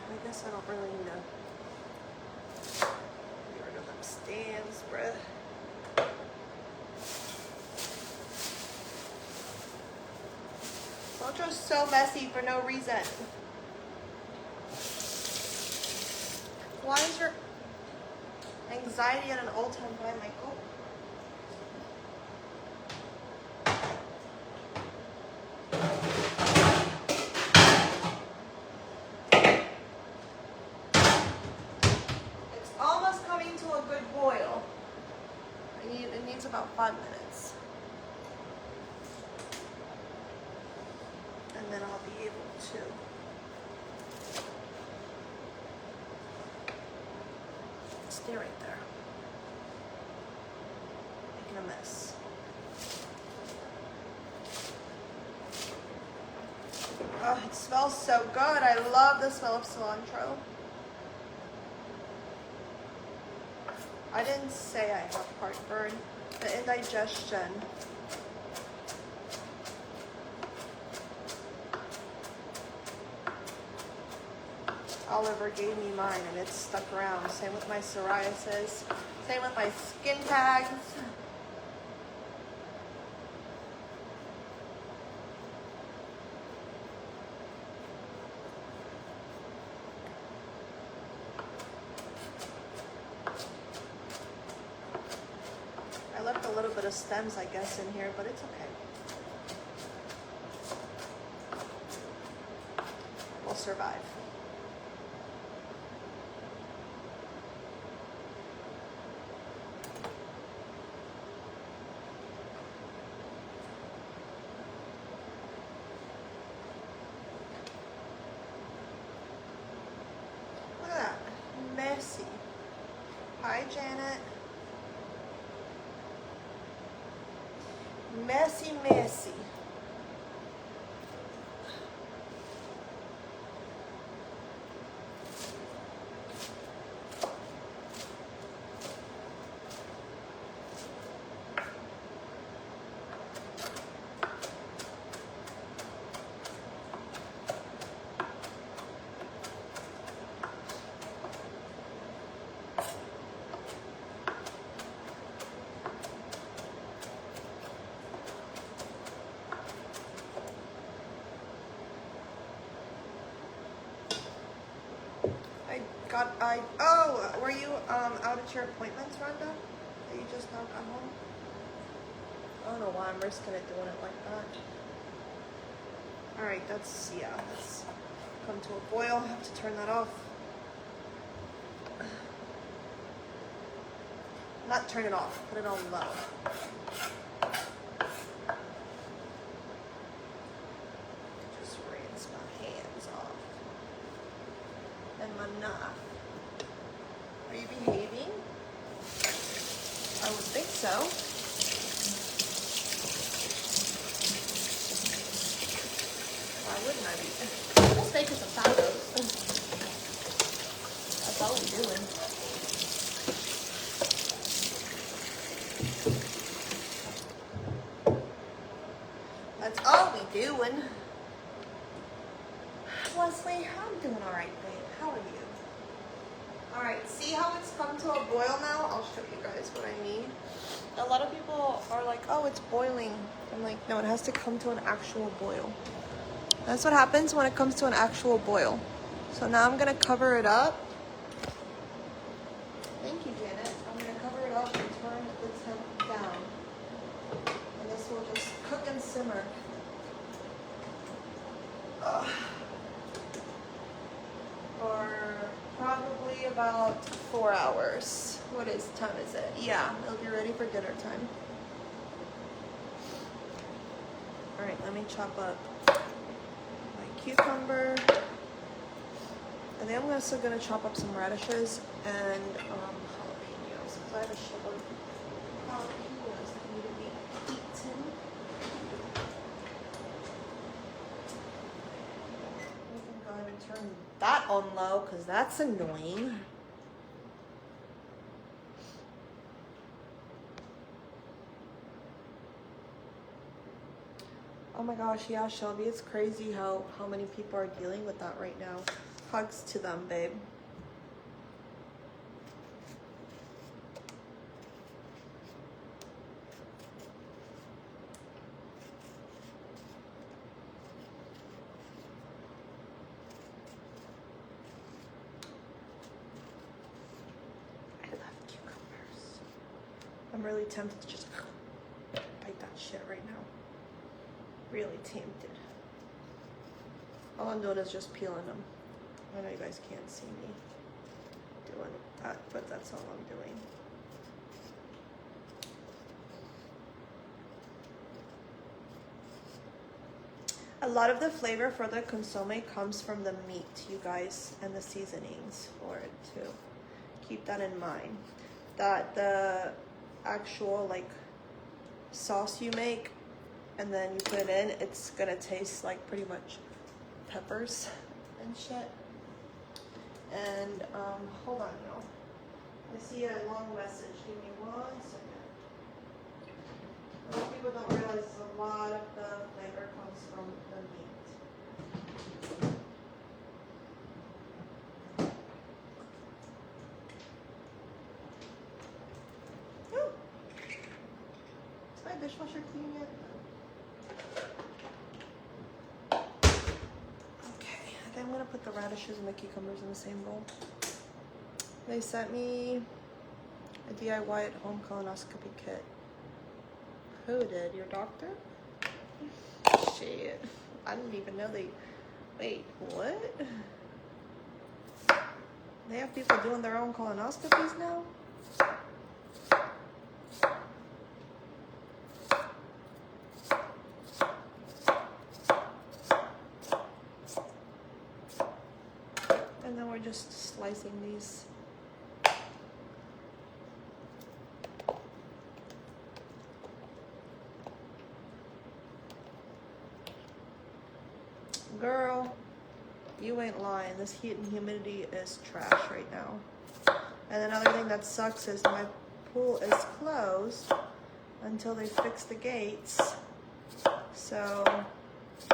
I guess I don't really need to get rid of them stands, bruh. Cilantro's so messy for no reason. Why is your anxiety at an all-time high, Michael? It's almost coming to a good boil. It needs about 5 minutes. And then I'll be able to stay right there. Making a mess. Oh, it smells so good. I love the smell of cilantro. I didn't say I have heartburn. The indigestion. Oliver gave me mine and it's stuck around. Same with my psoriasis. Same with my skin tags. the stems, I guess, in here, but it's okay. We'll survive. Look at that. Messy. Hi, Janet. Messy, messy. Oh, were you out at your appointments, Rhonda? That you just now got home? I don't know why I'm risking it doing it like that. Alright, that's come to a boil. I have to turn that off. Not turn it off, put it on low. Just rinse my hands off. And my knife. Are you behaving? I would think so. Why wouldn't I be? Let's make us some tacos. That's all we're doing. That's all we doing. Leslie, I'm doing all right, babe. How are you? All right, see how it's come to a boil now? I'll show you guys what I mean. A lot of people are like, oh, it's boiling. I'm like, no, it has to come to an actual boil. That's what happens when it comes to an actual boil. So now I'm gonna cover it up. Thank you, Janet. I'm gonna cover it up and turn the temp down. And this will just cook and simmer. For probably about 4 hours. What time is it? Yeah, it'll be ready for dinner time. All right, let me chop up my cucumber. And then I'm also gonna chop up some radishes and jalapenos. So I have a shit of jalapenos that need to be eaten. We can go ahead and turn that on low because that's annoying. Oh my gosh, yeah, Shelby, it's crazy how many people are dealing with that right now. Hugs to them, babe. I love cucumbers. I'm really tempted to just bite that shit right now. Really tempted. All I'm doing is just peeling them. I know you guys can't see me doing that, but that's all I'm doing. A lot of the flavor for the consomme comes from the meat, you guys, and the seasonings for it too. Keep that in mind. That the actual like sauce you make and then you put it in, it's gonna taste like pretty much peppers and shit. And hold on, y'all. I see a long message. Give me 1 second. Most people don't realize a lot of the flavor comes from the meat. Ooh. Is my dishwasher clean yet? I'm gonna put the radishes and the cucumbers in the same bowl. They sent me a DIY at home colonoscopy kit. Who did? Your doctor? Shit. I didn't even know they... Wait, what? They have people doing their own colonoscopies now? And then we're just slicing these. Girl, you ain't lying. This heat and humidity is trash right now. And another thing that sucks is my pool is closed until they fix the gates. So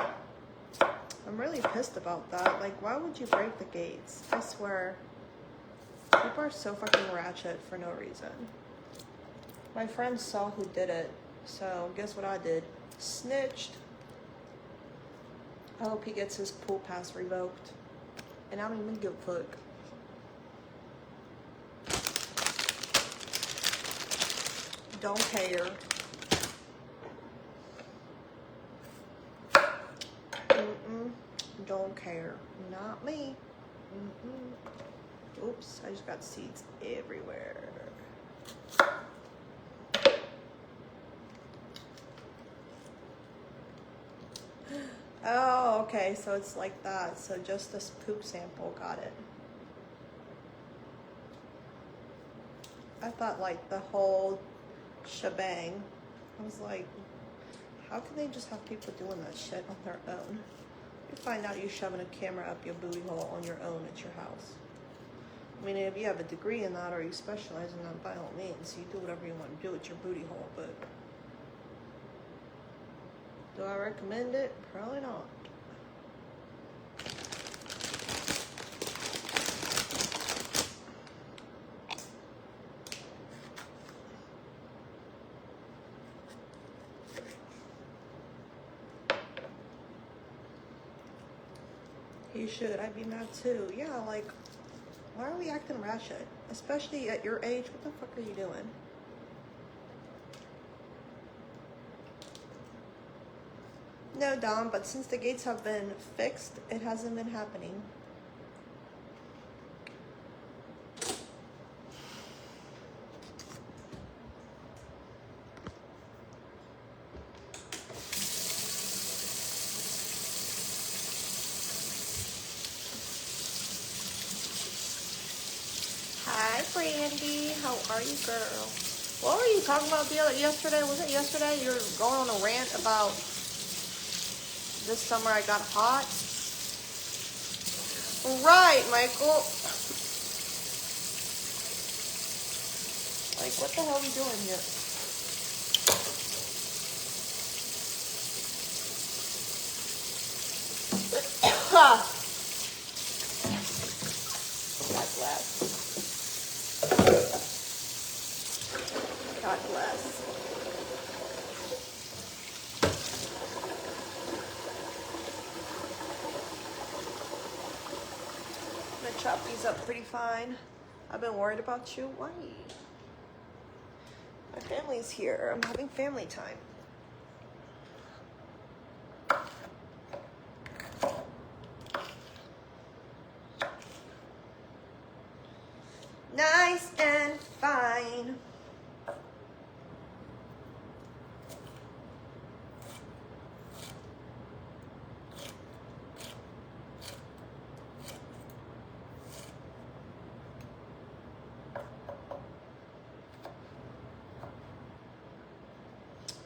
I'm really pissed about that. Like, why would you break the gates? I swear. People are so fucking ratchet for no reason. My friend saw who did it. So guess what I did? Snitched. I hope he gets his pool pass revoked. And I don't even give a fuck. Don't care. Don't care. Not me. Oops, I just got seeds everywhere. Oh, okay, so it's like that. So just this poop sample, got it. I thought like the whole shebang. I was like, how can they just have people doing that shit on their own? You find out you shoving a camera up your booty hole on your own at your house. I mean, if you have a degree in that or you specialize in that, by all means, you do whatever you want to do with your booty hole, but do I recommend it? Probably not. You should. I'd be mad too. Yeah, like, why are we acting ratchet? Especially at your age. What the fuck are you doing? No, Dom, but since the gates have been fixed, it hasn't been happening. Hi, Brandy. How are you, girl? What were you talking about yesterday? Was it yesterday? You were going on a rant about this summer I got hot. Right, Michael. Like, what the hell are you doing here? God bless. God bless. I'm gonna chop these up pretty fine. I've been worried about you. Why? My family's here. I'm having family time. Nice and fine.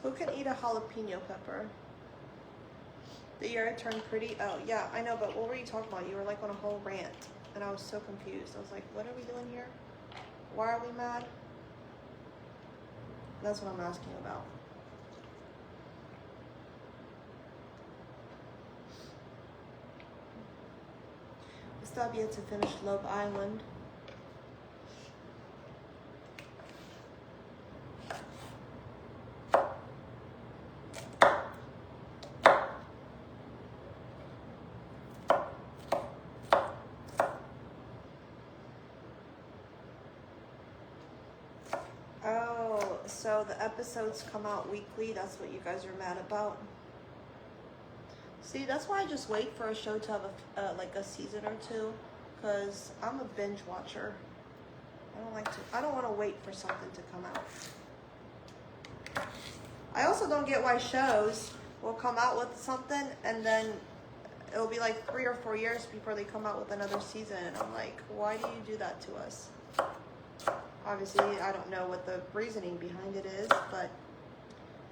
Who can eat a jalapeno pepper? The year I turned pretty. Oh, yeah, I know, but what were you talking about? You were like on a whole rant, and I was so confused. I was like, what are we doing here? Why are we mad? That's what I'm asking about. I still have yet to finish Love Island. So know, the episodes come out weekly. That's what you guys are mad about. See, that's why I just wait for a show to have like a season or two, because I'm a binge watcher. I don't want to wait for something to come out. I also don't get why shows will come out with something and then it'll be like 3 or 4 years before they come out with another season. And I'm like, why do you do that to us? Obviously, I don't know what the reasoning behind it is, but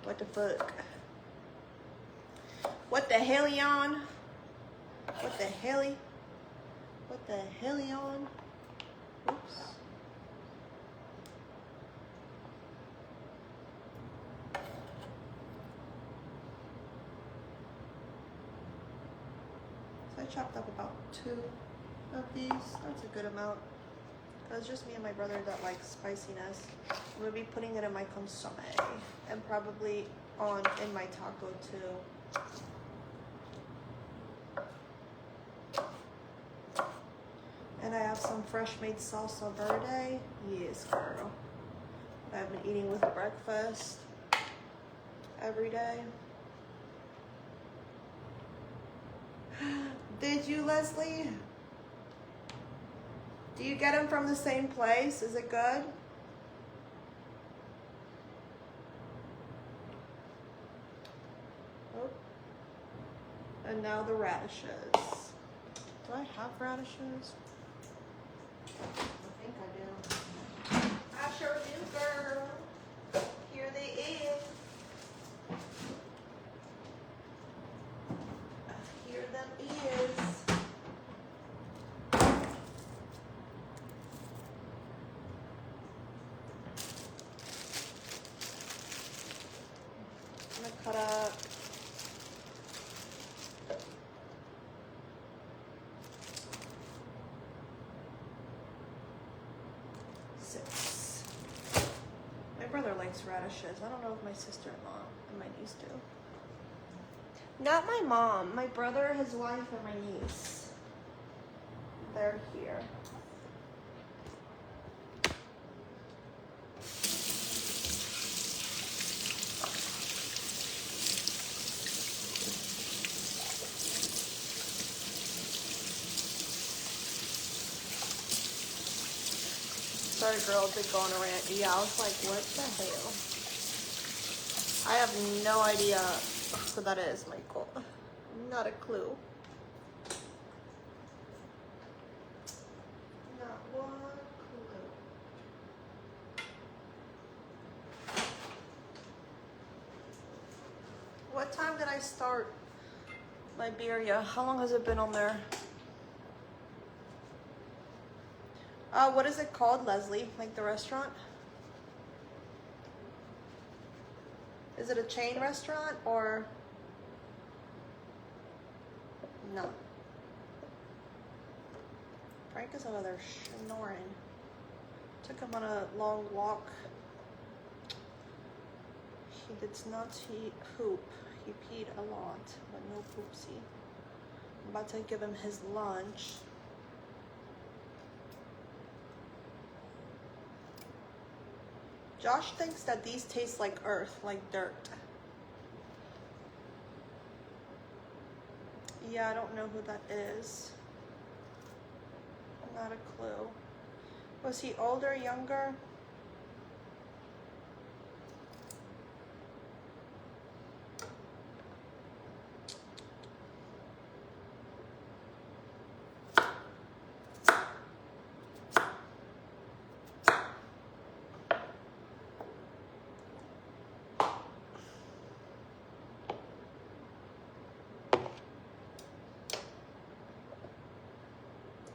what the fuck? What the hellion? What the helly? What the hellion? Oops. So I chopped up about 2 of these. That's a good amount. It's just me and my brother that likes spiciness. I'm gonna be putting it in my consomme and probably in my taco too. And I have some fresh made salsa verde. Yes, girl. I've been eating with breakfast every day. Did you, Leslie? Do you get them from the same place? Is it good? Oh. And now the radishes. Do I have radishes? I think I do. I sure do, girl. Here they is. Here them is. I'm gonna cut up six. My brother likes radishes. I don't know if my sister-in-law and my niece do. Not my mom. My brother, his wife, and my niece. They're here. Sorry, girl, did go on a rant. Yeah, I was like, what the hell? I have no idea who that is, Michael. Not a clue. Not one clue. What time did I start Liberia? How long has it been on there? What is it called, Leslie? Like the restaurant? Is it a chain restaurant or no? Frank is over there snoring. Took him on a long walk. He did not poop. He peed a lot, but no poopsie. I'm about to give him his lunch. Josh thinks that these taste like earth, like dirt. Yeah, I don't know who that is. Not a clue. Was he older, younger?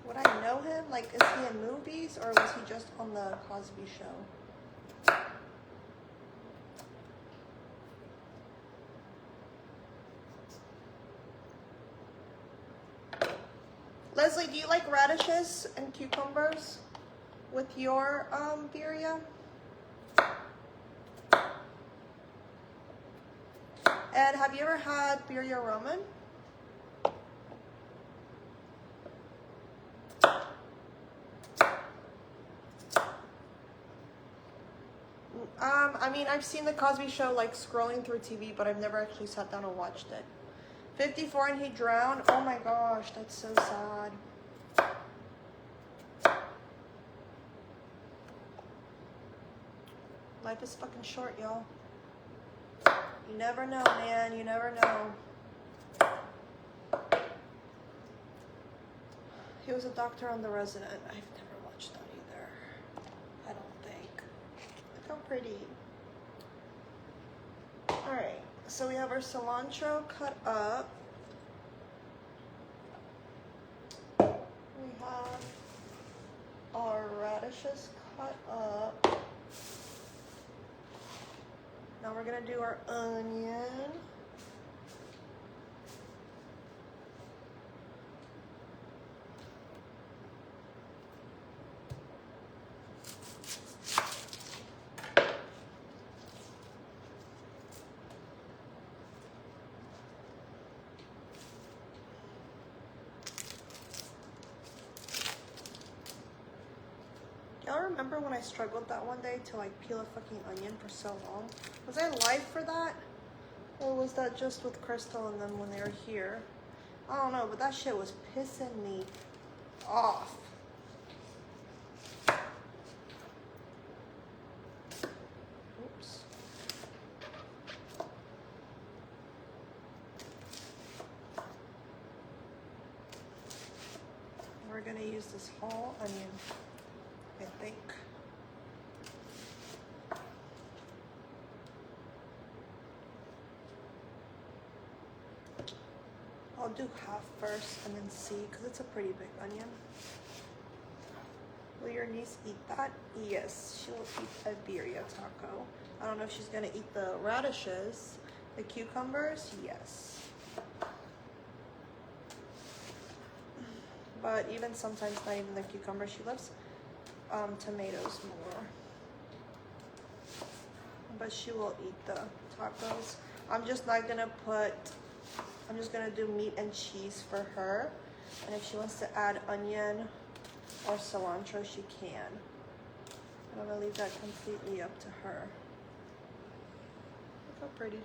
Would I know him? Like, is he in movies or was he just on the Cosby Show? Leslie, do you like radishes and cucumbers with your birria? And have you ever had birria Roman? I mean, I've seen the Cosby Show like scrolling through TV, but I've never actually sat down and watched it. 54 and he drowned. Oh my gosh, that's so sad. Life is fucking short, y'all. You never know, man. You never know. He was a doctor on The Resident. I've never watched that either. I don't think. Look how pretty. Alright, so we have our cilantro cut up. We have our radishes cut up. Now we're gonna do our onion. Y'all remember when I struggled that one day to like peel a fucking onion for so long? Was I live for that? Or was that just with Crystal and them when they were here? I don't know, but that shit was pissing me off. Oops. We're gonna use this whole onion, I think. I'll do half first and then see, because it's a pretty big onion. Will your niece eat that? Yes, she will eat a birria taco. I don't know if she's gonna eat the radishes. The cucumbers, yes. But even sometimes not even the cucumbers. She loves tomatoes more. But she will eat the tacos. I'm just gonna do meat and cheese for her. And if she wants to add onion or cilantro, she can. And I'm gonna leave that completely up to her. Look how pretty.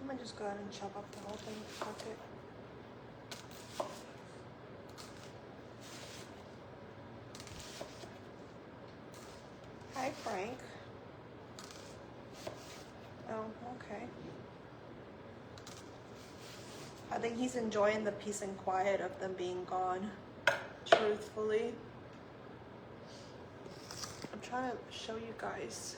I'm gonna just go ahead and chop up the whole thing. Fuck it. Hi, Frank. Oh, okay. I think he's enjoying the peace and quiet of them being gone, truthfully. I'm trying to show you guys.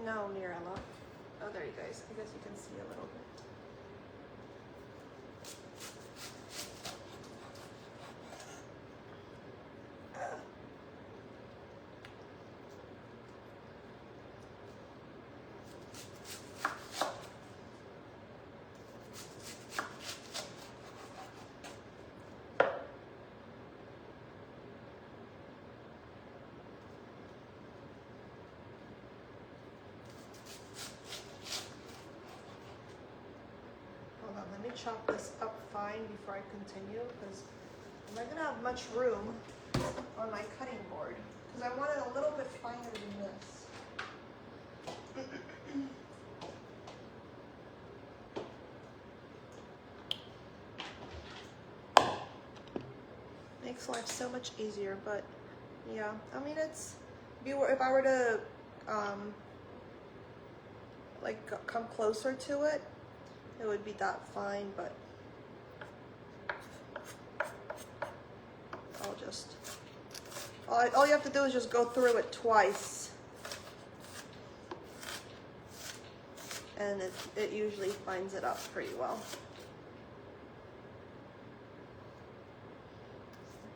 No, Mirella. Oh, there you guys. I guess you can see a little bit. Let me chop this up fine before I continue, because I'm not gonna have much room on my cutting board, because I want it a little bit finer than this. Makes life so much easier, but yeah, I mean, if I were to like come closer to it, it would be that fine, but all you have to do is just go through it twice, and it usually finds it up pretty well.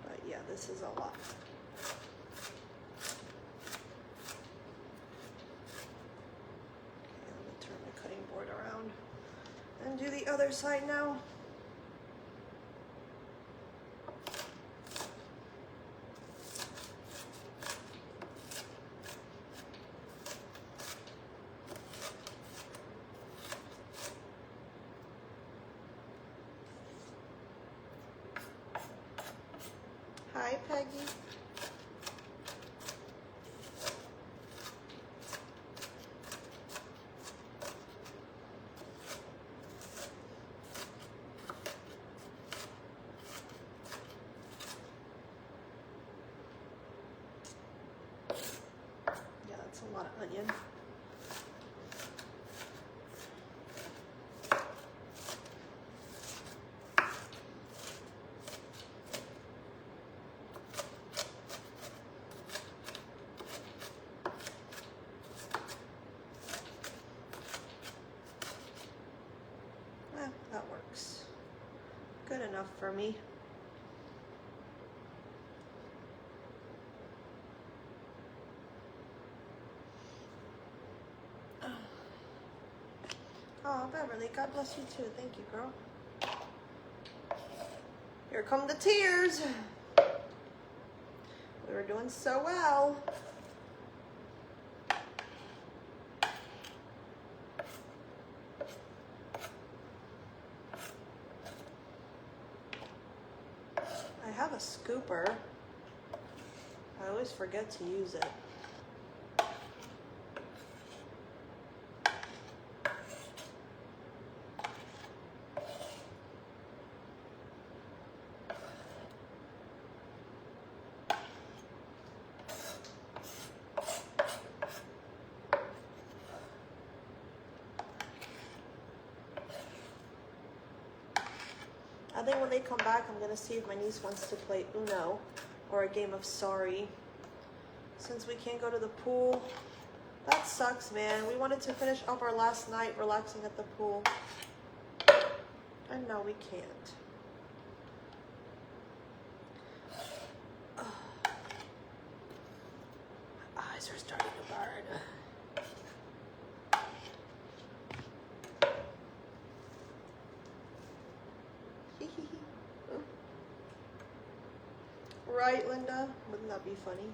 But yeah, this is a lot. Okay, let me turn the cutting board around and do the other side now. Peggy. Yeah, that's a lot of onion. That works. Good enough for me. Oh, Beverly, God bless you too. Thank you, girl. Here come the tears. We were doing so well. I have a scooper. I always forget to use it. I think when they come back, I'm gonna see if my niece wants to play Uno or a game of Sorry. Since we can't go to the pool, that sucks, man. We wanted to finish up our last night relaxing at the pool. And no, we can't. My eyes are starting to burn. Right, Linda? Wouldn't that be funny?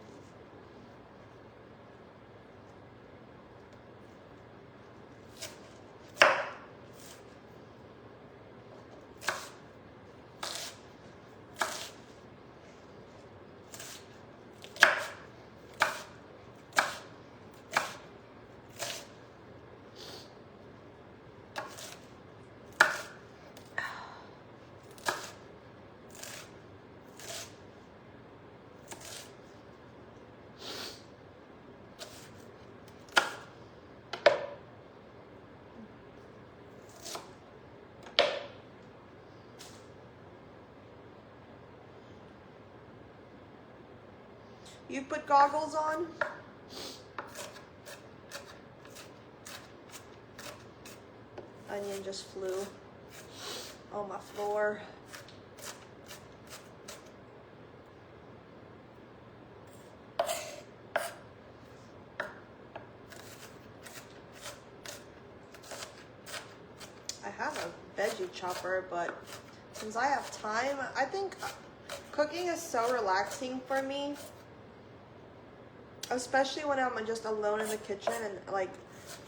You put goggles on? Onion just flew on my floor. I have a veggie chopper, but since I have time, I think cooking is so relaxing for me. Especially when I'm just alone in the kitchen and like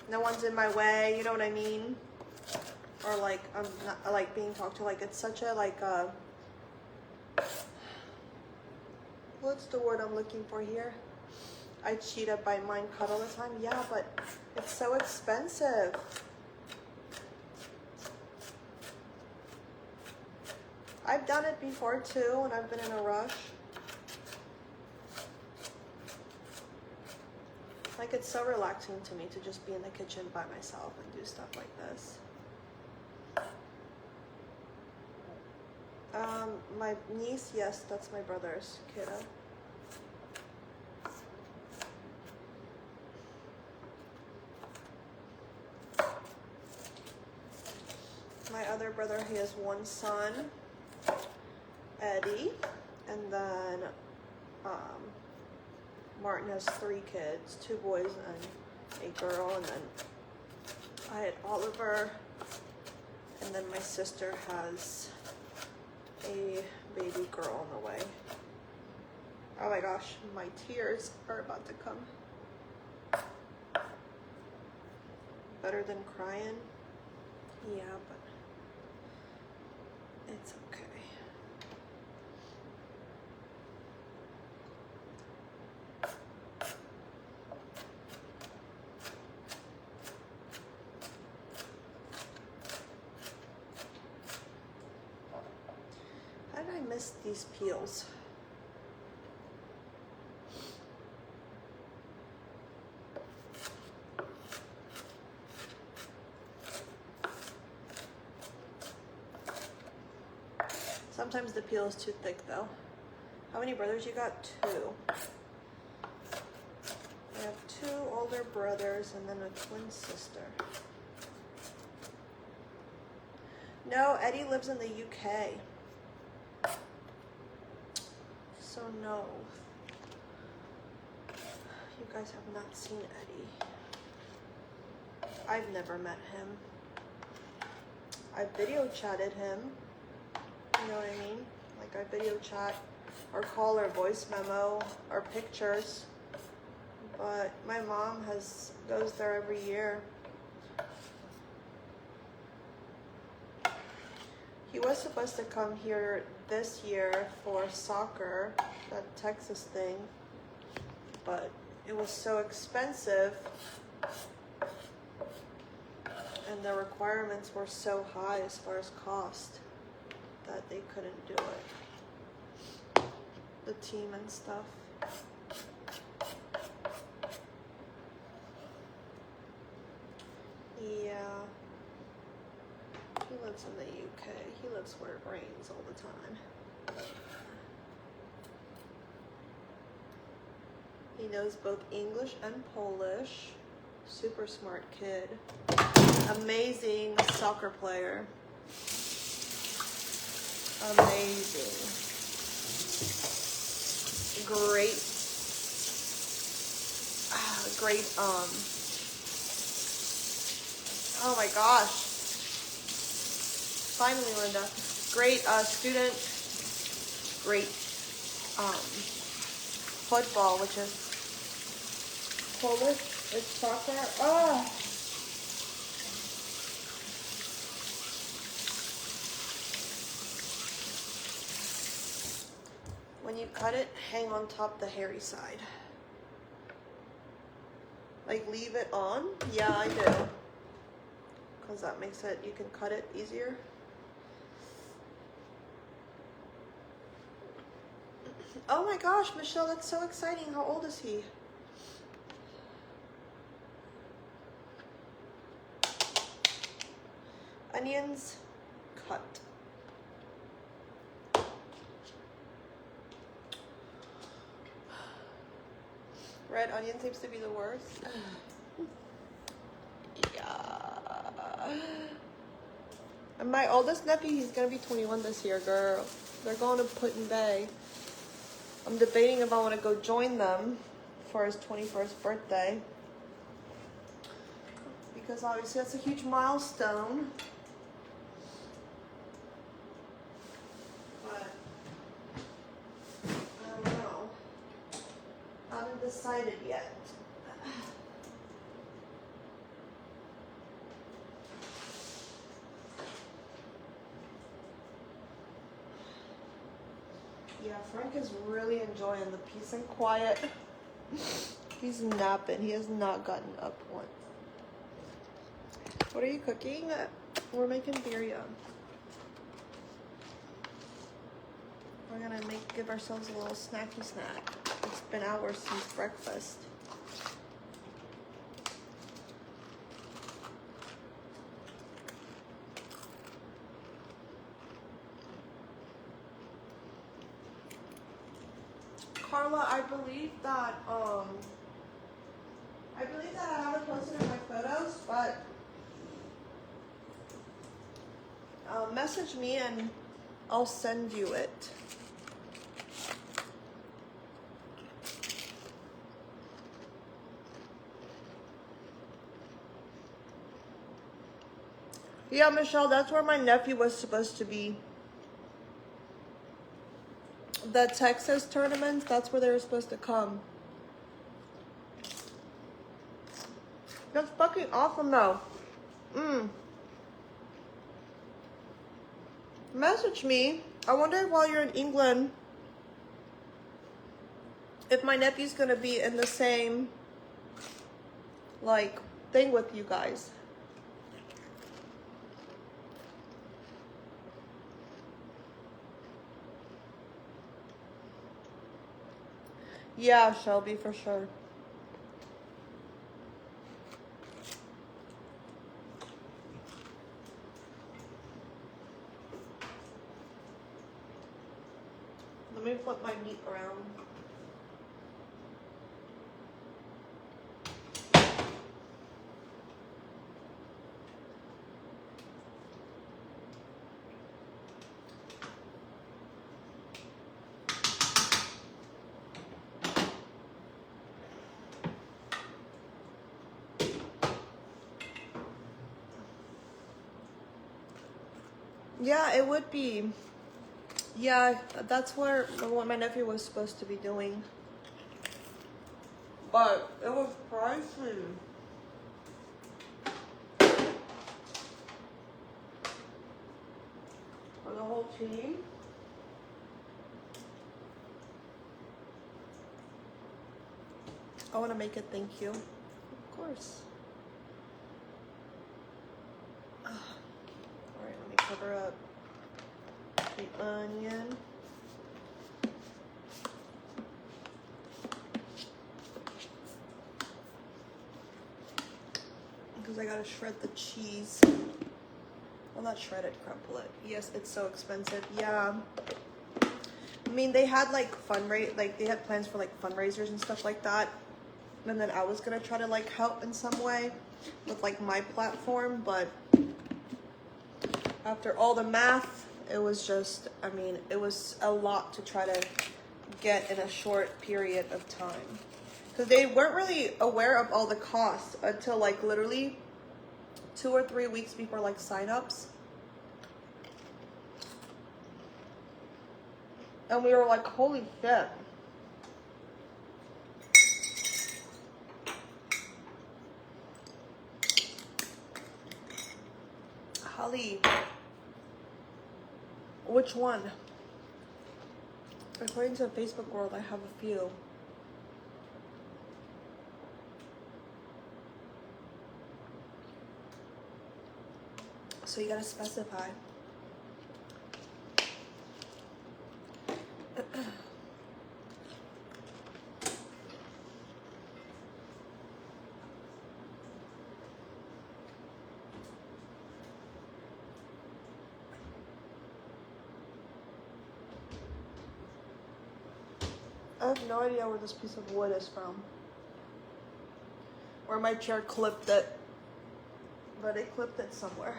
no one's in my way, you know what I mean? Or like I'm not like being talked to. Like it's such a like what's the word I'm looking for here? I cheat at buy mine cut all the time. Yeah, but it's so expensive. I've done it before too, and I've been in a rush. Like it's so relaxing to me to just be in the kitchen by myself and do stuff like this. My niece, yes, that's my brother's kiddo. My other brother, he has one son, Eddie, and then Martin has 3 kids, 2 boys and a girl, and then I had Oliver, and then my sister has a baby girl on the way. Oh my gosh, my tears are about to come. Better than crying? Yeah, but it's okay. miss these peels. Sometimes the peel is too thick though. How many brothers you got? 2. I have 2 older brothers and then a twin sister. No, Eddie lives in the UK. So no. You guys have not seen Eddie. I've never met him. I video chatted him. You know what I mean? Like I video chat or call or voice memo or pictures. But my mom goes there every year. He was supposed to come here this year for soccer, that Texas thing, but it was so expensive and the requirements were so high as far as cost that they couldn't do it. The team and stuff. Yeah. He lives in the UK. He lives where it rains all the time. He knows both English and Polish. Super smart kid. Amazing soccer player. Amazing. Great. Oh my gosh. Finally, Linda. Great student. Great football, which is Polish. It's soccer. Oh. When you cut it, hang on top the hairy side. Like leave it on? Yeah, I do. Because that makes it, you can cut it easier. Oh my gosh, Michelle, that's so exciting. How old is he? Onions cut. Red onion seems to be the worst. Yeah. And my oldest nephew, he's gonna be 21 this year, girl. They're going to Put-in Bay. I'm debating if I want to go join them for his 21st birthday. Because obviously that's a huge milestone. But I don't know. I haven't decided yet. Yeah, Frank is really enjoying the peace and quiet. He's napping. He has not gotten up once. What are you cooking? We're making biryani. We're gonna give ourselves a little snacky snack. It's been hours since breakfast. Carla, I believe that I haven't posted in my photos, but message me and I'll send you it. Yeah, Michelle, that's where my nephew was supposed to be. The Texas tournaments, that's where they were supposed to come. That's fucking awesome though. Message me. I wonder while you're in England if my nephew's gonna be in the same like thing with you guys. Yeah, Shelby, for sure. Let me flip my meat around. Yeah, it would be. Yeah, that's what my nephew was supposed to be doing. But it was pricey. For the whole team. I want to make it, thank you. Of course. Alright, let me cover up the onion. Because I gotta shred the cheese. Well, not shred it, crumple it. Yes, it's so expensive. Yeah. I mean, they had like they had plans for like fundraisers and stuff like that. And then I was gonna try to like help in some way with like my platform, but after all the math, it was just, I mean, it was a lot to try to get in a short period of time. Because they weren't really aware of all the costs until like literally 2 or 3 weeks before like signups. And we were like, holy shit. Holly. Which one? According to the Facebook world, I have a few. So you gotta specify. I have no idea where this piece of wood is from. Where my chair clipped it. But it clipped it somewhere.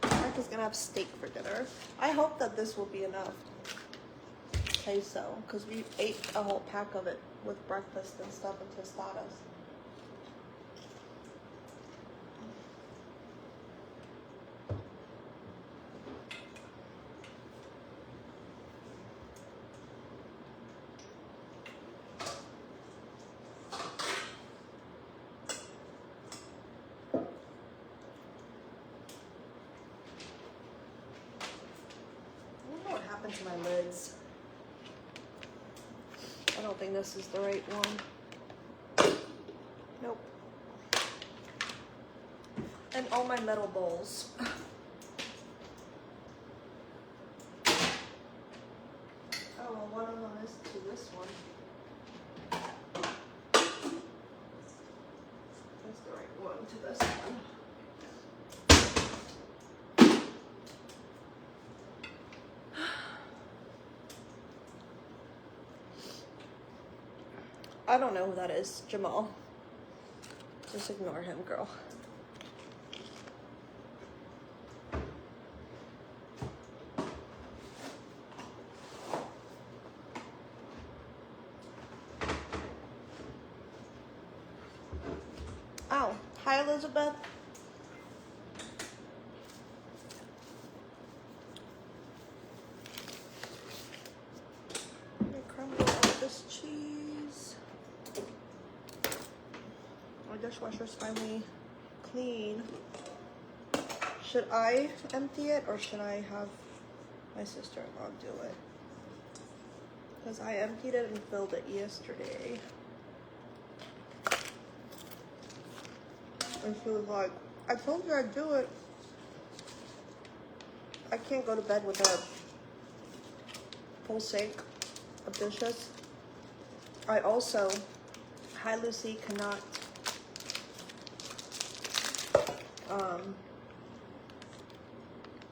Mark is gonna have steak for dinner. I hope that this will be enough queso, because we ate a whole pack of it with breakfast and stuff and tostadas. To my lids. I don't think this is the right one. Nope. And all my metal bowls. Oh, well, one of them is to this one. That's the right one to this one. I don't know who that is, Jamal. Just ignore him, girl. Oh, hi, Elizabeth. Let me crumble all this cheese. My dishwasher's finally clean. Should I empty it or should I have my sister-in-law do it? because I emptied it and filled it yesterday. And she was like, I told you I'd do it. I can't go to bed with a full sink of dishes. I also, hi Lucy, cannot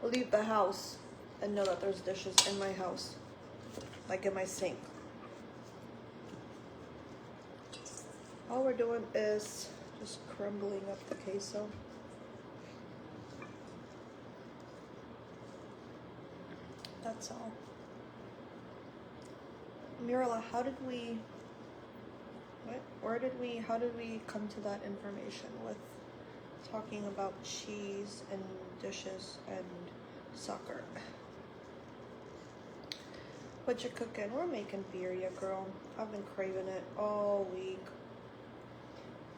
leave the house and know that there's dishes in my house, like in my sink. All we're doing is just crumbling up the queso. That's all. Mirala, how did we, how did we come to that information with talking about cheese and dishes and soccer? What you cooking? We're making birria, girl. I've been craving it all week.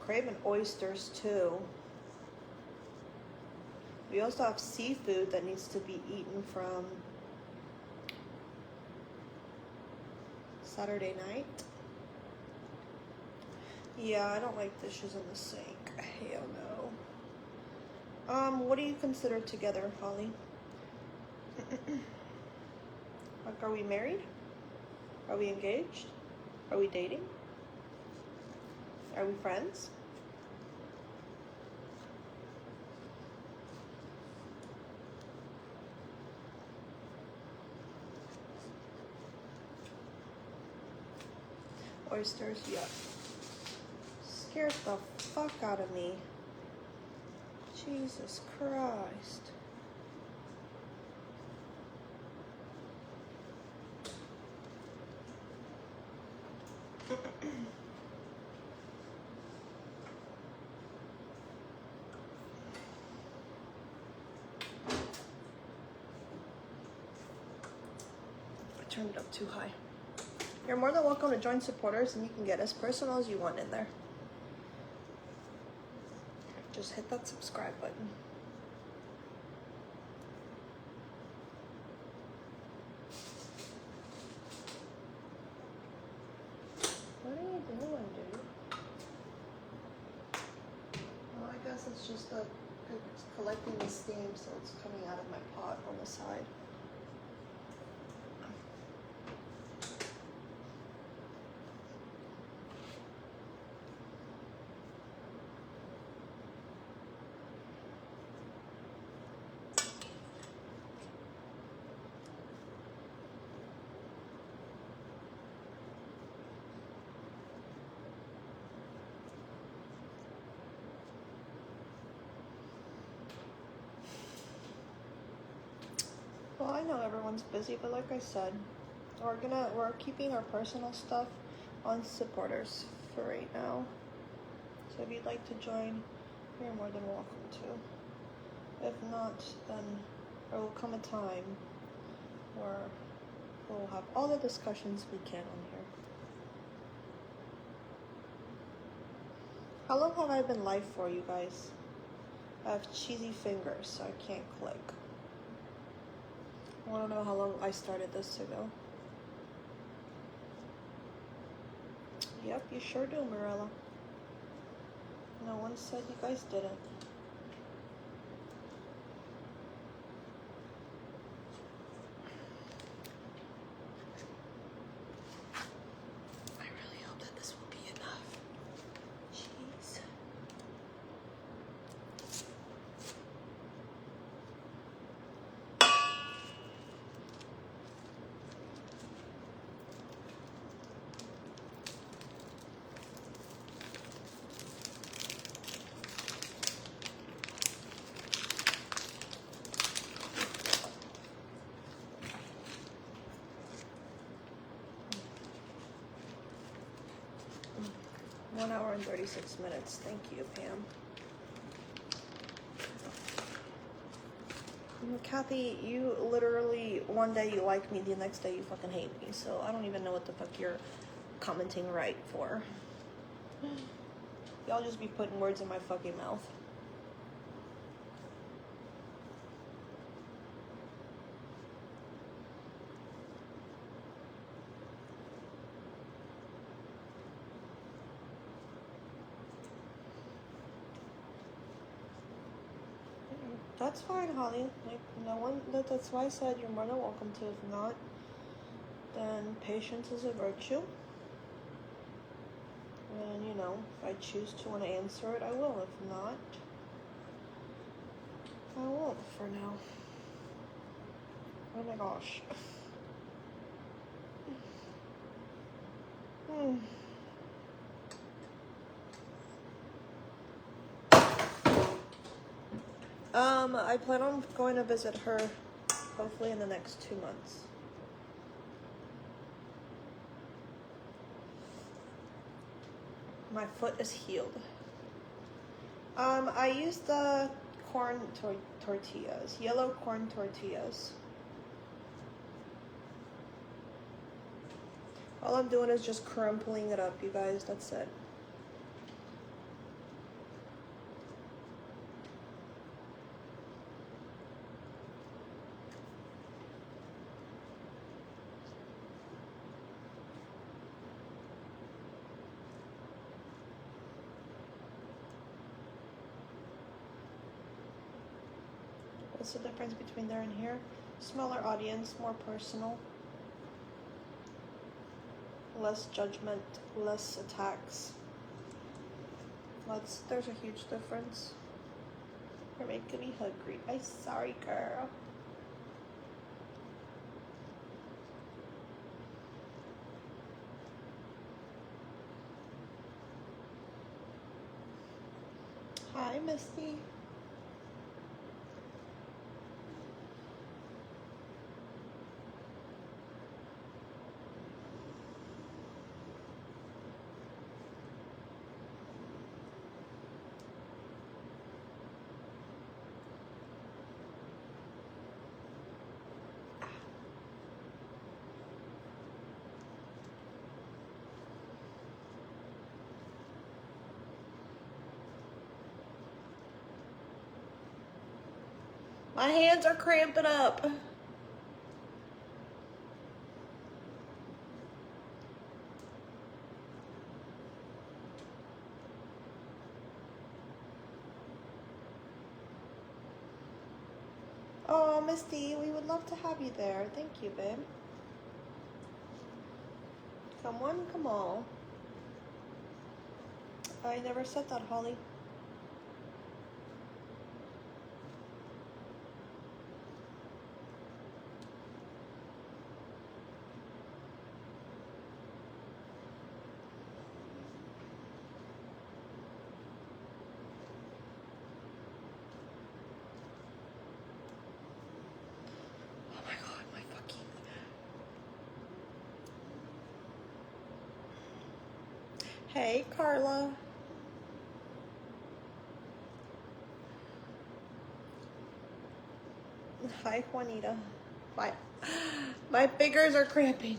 Craving oysters too. We also have seafood that needs to be eaten from Saturday night. Yeah, I don't like dishes in the sink. Hell no. What do you consider together, Holly? Like, are we married? Are we engaged? Are we dating? Are we friends? Oysters, yeah. Scares the fuck out of me. Jesus Christ. I turned it up too high. You're more than welcome to join supporters, and you can get as personal as you want in there. Just hit that subscribe button. What are you doing, dude? Well, I guess it's just it's collecting the steam, so it's coming out of my pot on the side. Well, I know everyone's busy, but like I said, we're keeping our personal stuff on supporters for right now. So if you'd like to join, you're more than welcome to. If not, then there will come a time where we'll have all the discussions we can on here. How long have I been live for, you guys? I have cheesy fingers, so I can't click. I want to know how long I started this ago. Yep, you sure do, Mirella. No one said you guys didn't. I really hope that this will be enough. Jeez. 1 hour and 36 minutes. Thank you, Pam. Kathy, you literally, one day you like me, the next day you fucking hate me. So I don't even know what the fuck you're commenting right for. Y'all just be putting words in my fucking mouth. That's fine, Holly. Like, no one, that's why I said you're more than welcome to. If not, then patience is a virtue. And, you know, if I choose to want to answer it, I will. If not, I won't for now. Oh my gosh. I plan on going to visit her hopefully in the next 2 months. My foot is healed. I used the corn tortillas, yellow corn tortillas. All I'm doing is just crumpling it up, you guys. That's it. What's the difference between there and here? Smaller audience, more personal. Less judgment, less attacks. There's a huge difference. You're making me hungry. I'm sorry, girl. Hi, Misty. My hands are cramping up. Oh, Misty, we would love to have you there. Thank you, babe. Come on, come on. I never said that, Holly. Oh my god, my fucking... Hey, Carla. Hi, Juanita. My fingers are cramping.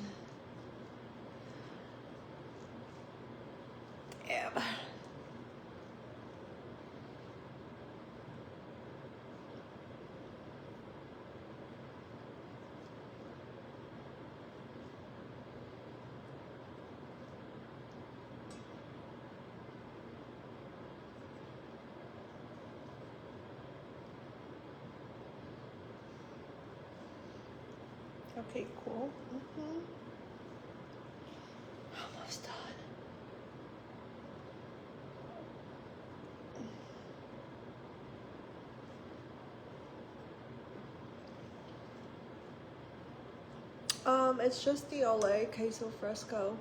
Damn. Okay, cool. Almost done. It's just the Olay queso fresco.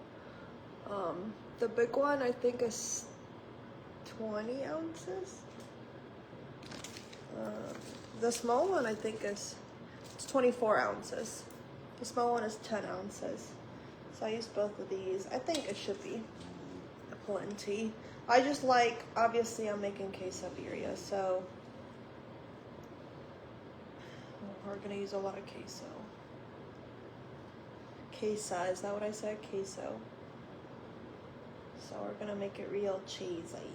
The big one I think is 20 ounces. The small one I think it's 24 ounces. The small one is 10 ounces. So I use both of these. I think it should be plenty. I just like, obviously I'm making queso birria, so we're gonna use a lot of queso. Queso, is that what I said? Queso. So we're gonna make it real cheesy.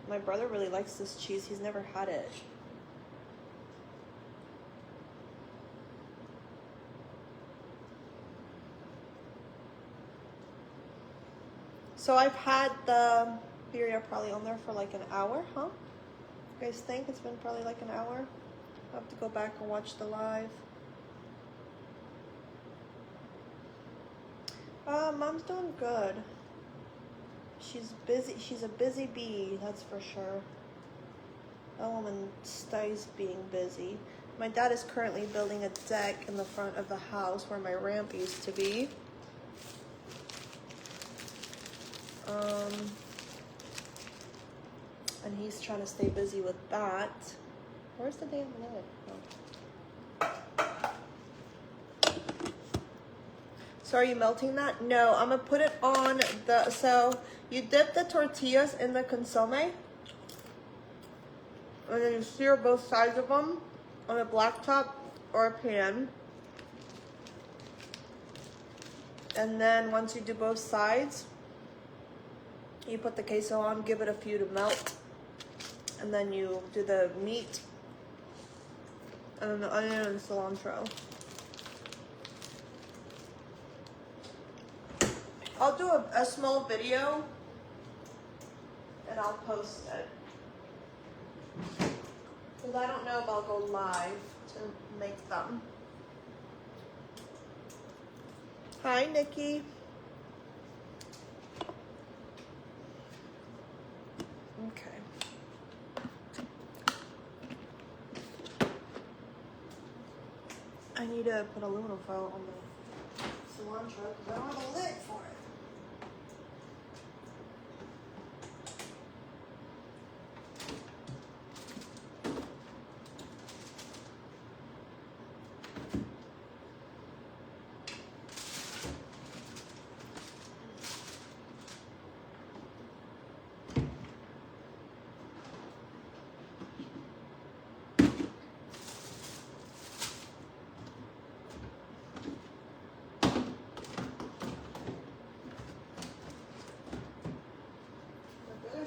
My brother really likes this cheese. He's never had it. So I've had the birria probably on there for like an hour, huh? You guys think it's been probably like an hour? I'll have to go back and watch the live. Mom's doing good. She's busy. She's a busy bee, that's for sure. That woman stays being busy. My dad is currently building a deck in the front of the house where my ramp used to be. And he's trying to stay busy with that. Where's the damn lid? Oh. So are you melting that? No, I'm gonna put it on the, so you dip the tortillas in the consomme, and then you sear both sides of them on a black top or a pan. And then once you do both sides, you put the queso on, give it a few to melt, and then you do the meat, and then the onion and cilantro. I'll do a small video and I'll post it. Because I don't know if I'll go live to make them. Hi, Nikki. Okay. I need to put aluminum foil on the cilantro because I don't have a lid for it.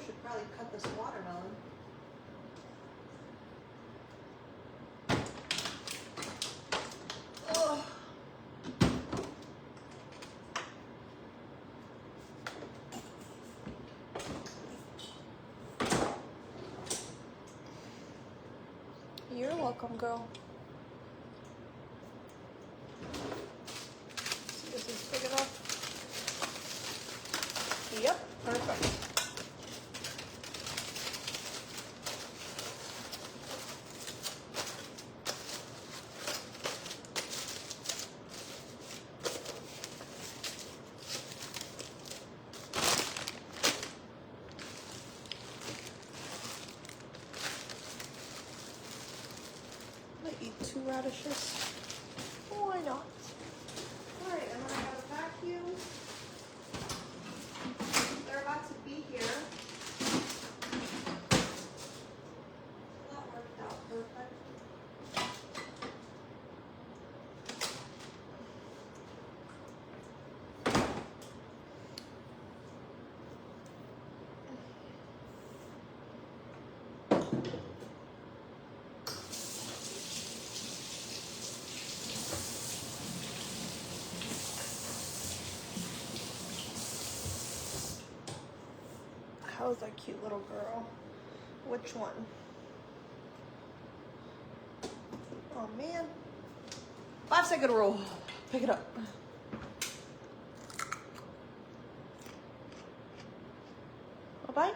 Should probably cut this watermelon. Oh. You're welcome, girl. See, this is big enough. Yep, perfect. Eat 2 radishes. Why not? Alright, and then I got a vacuum. They're about to be here. That worked out perfect. How's that cute little girl? Which one? Oh man. 5-second rule. Pick it up. Bye-bye.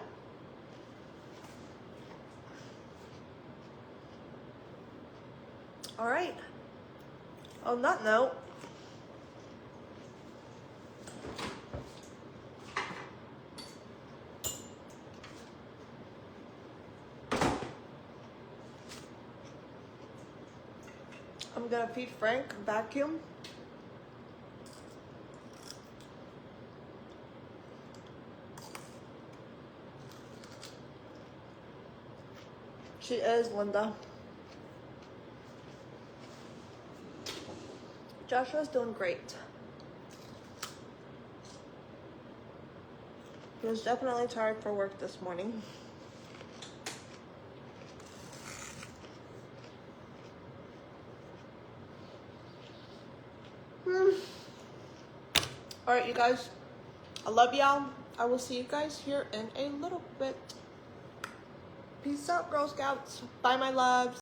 All right. On that note, I'm gonna feed Frank, vacuum. She is, Linda. Joshua's doing great. He was definitely tired for work this morning. All right, you guys. I love y'all. I will see you guys here in a little bit. Peace out, Girl Scouts. Bye, my loves.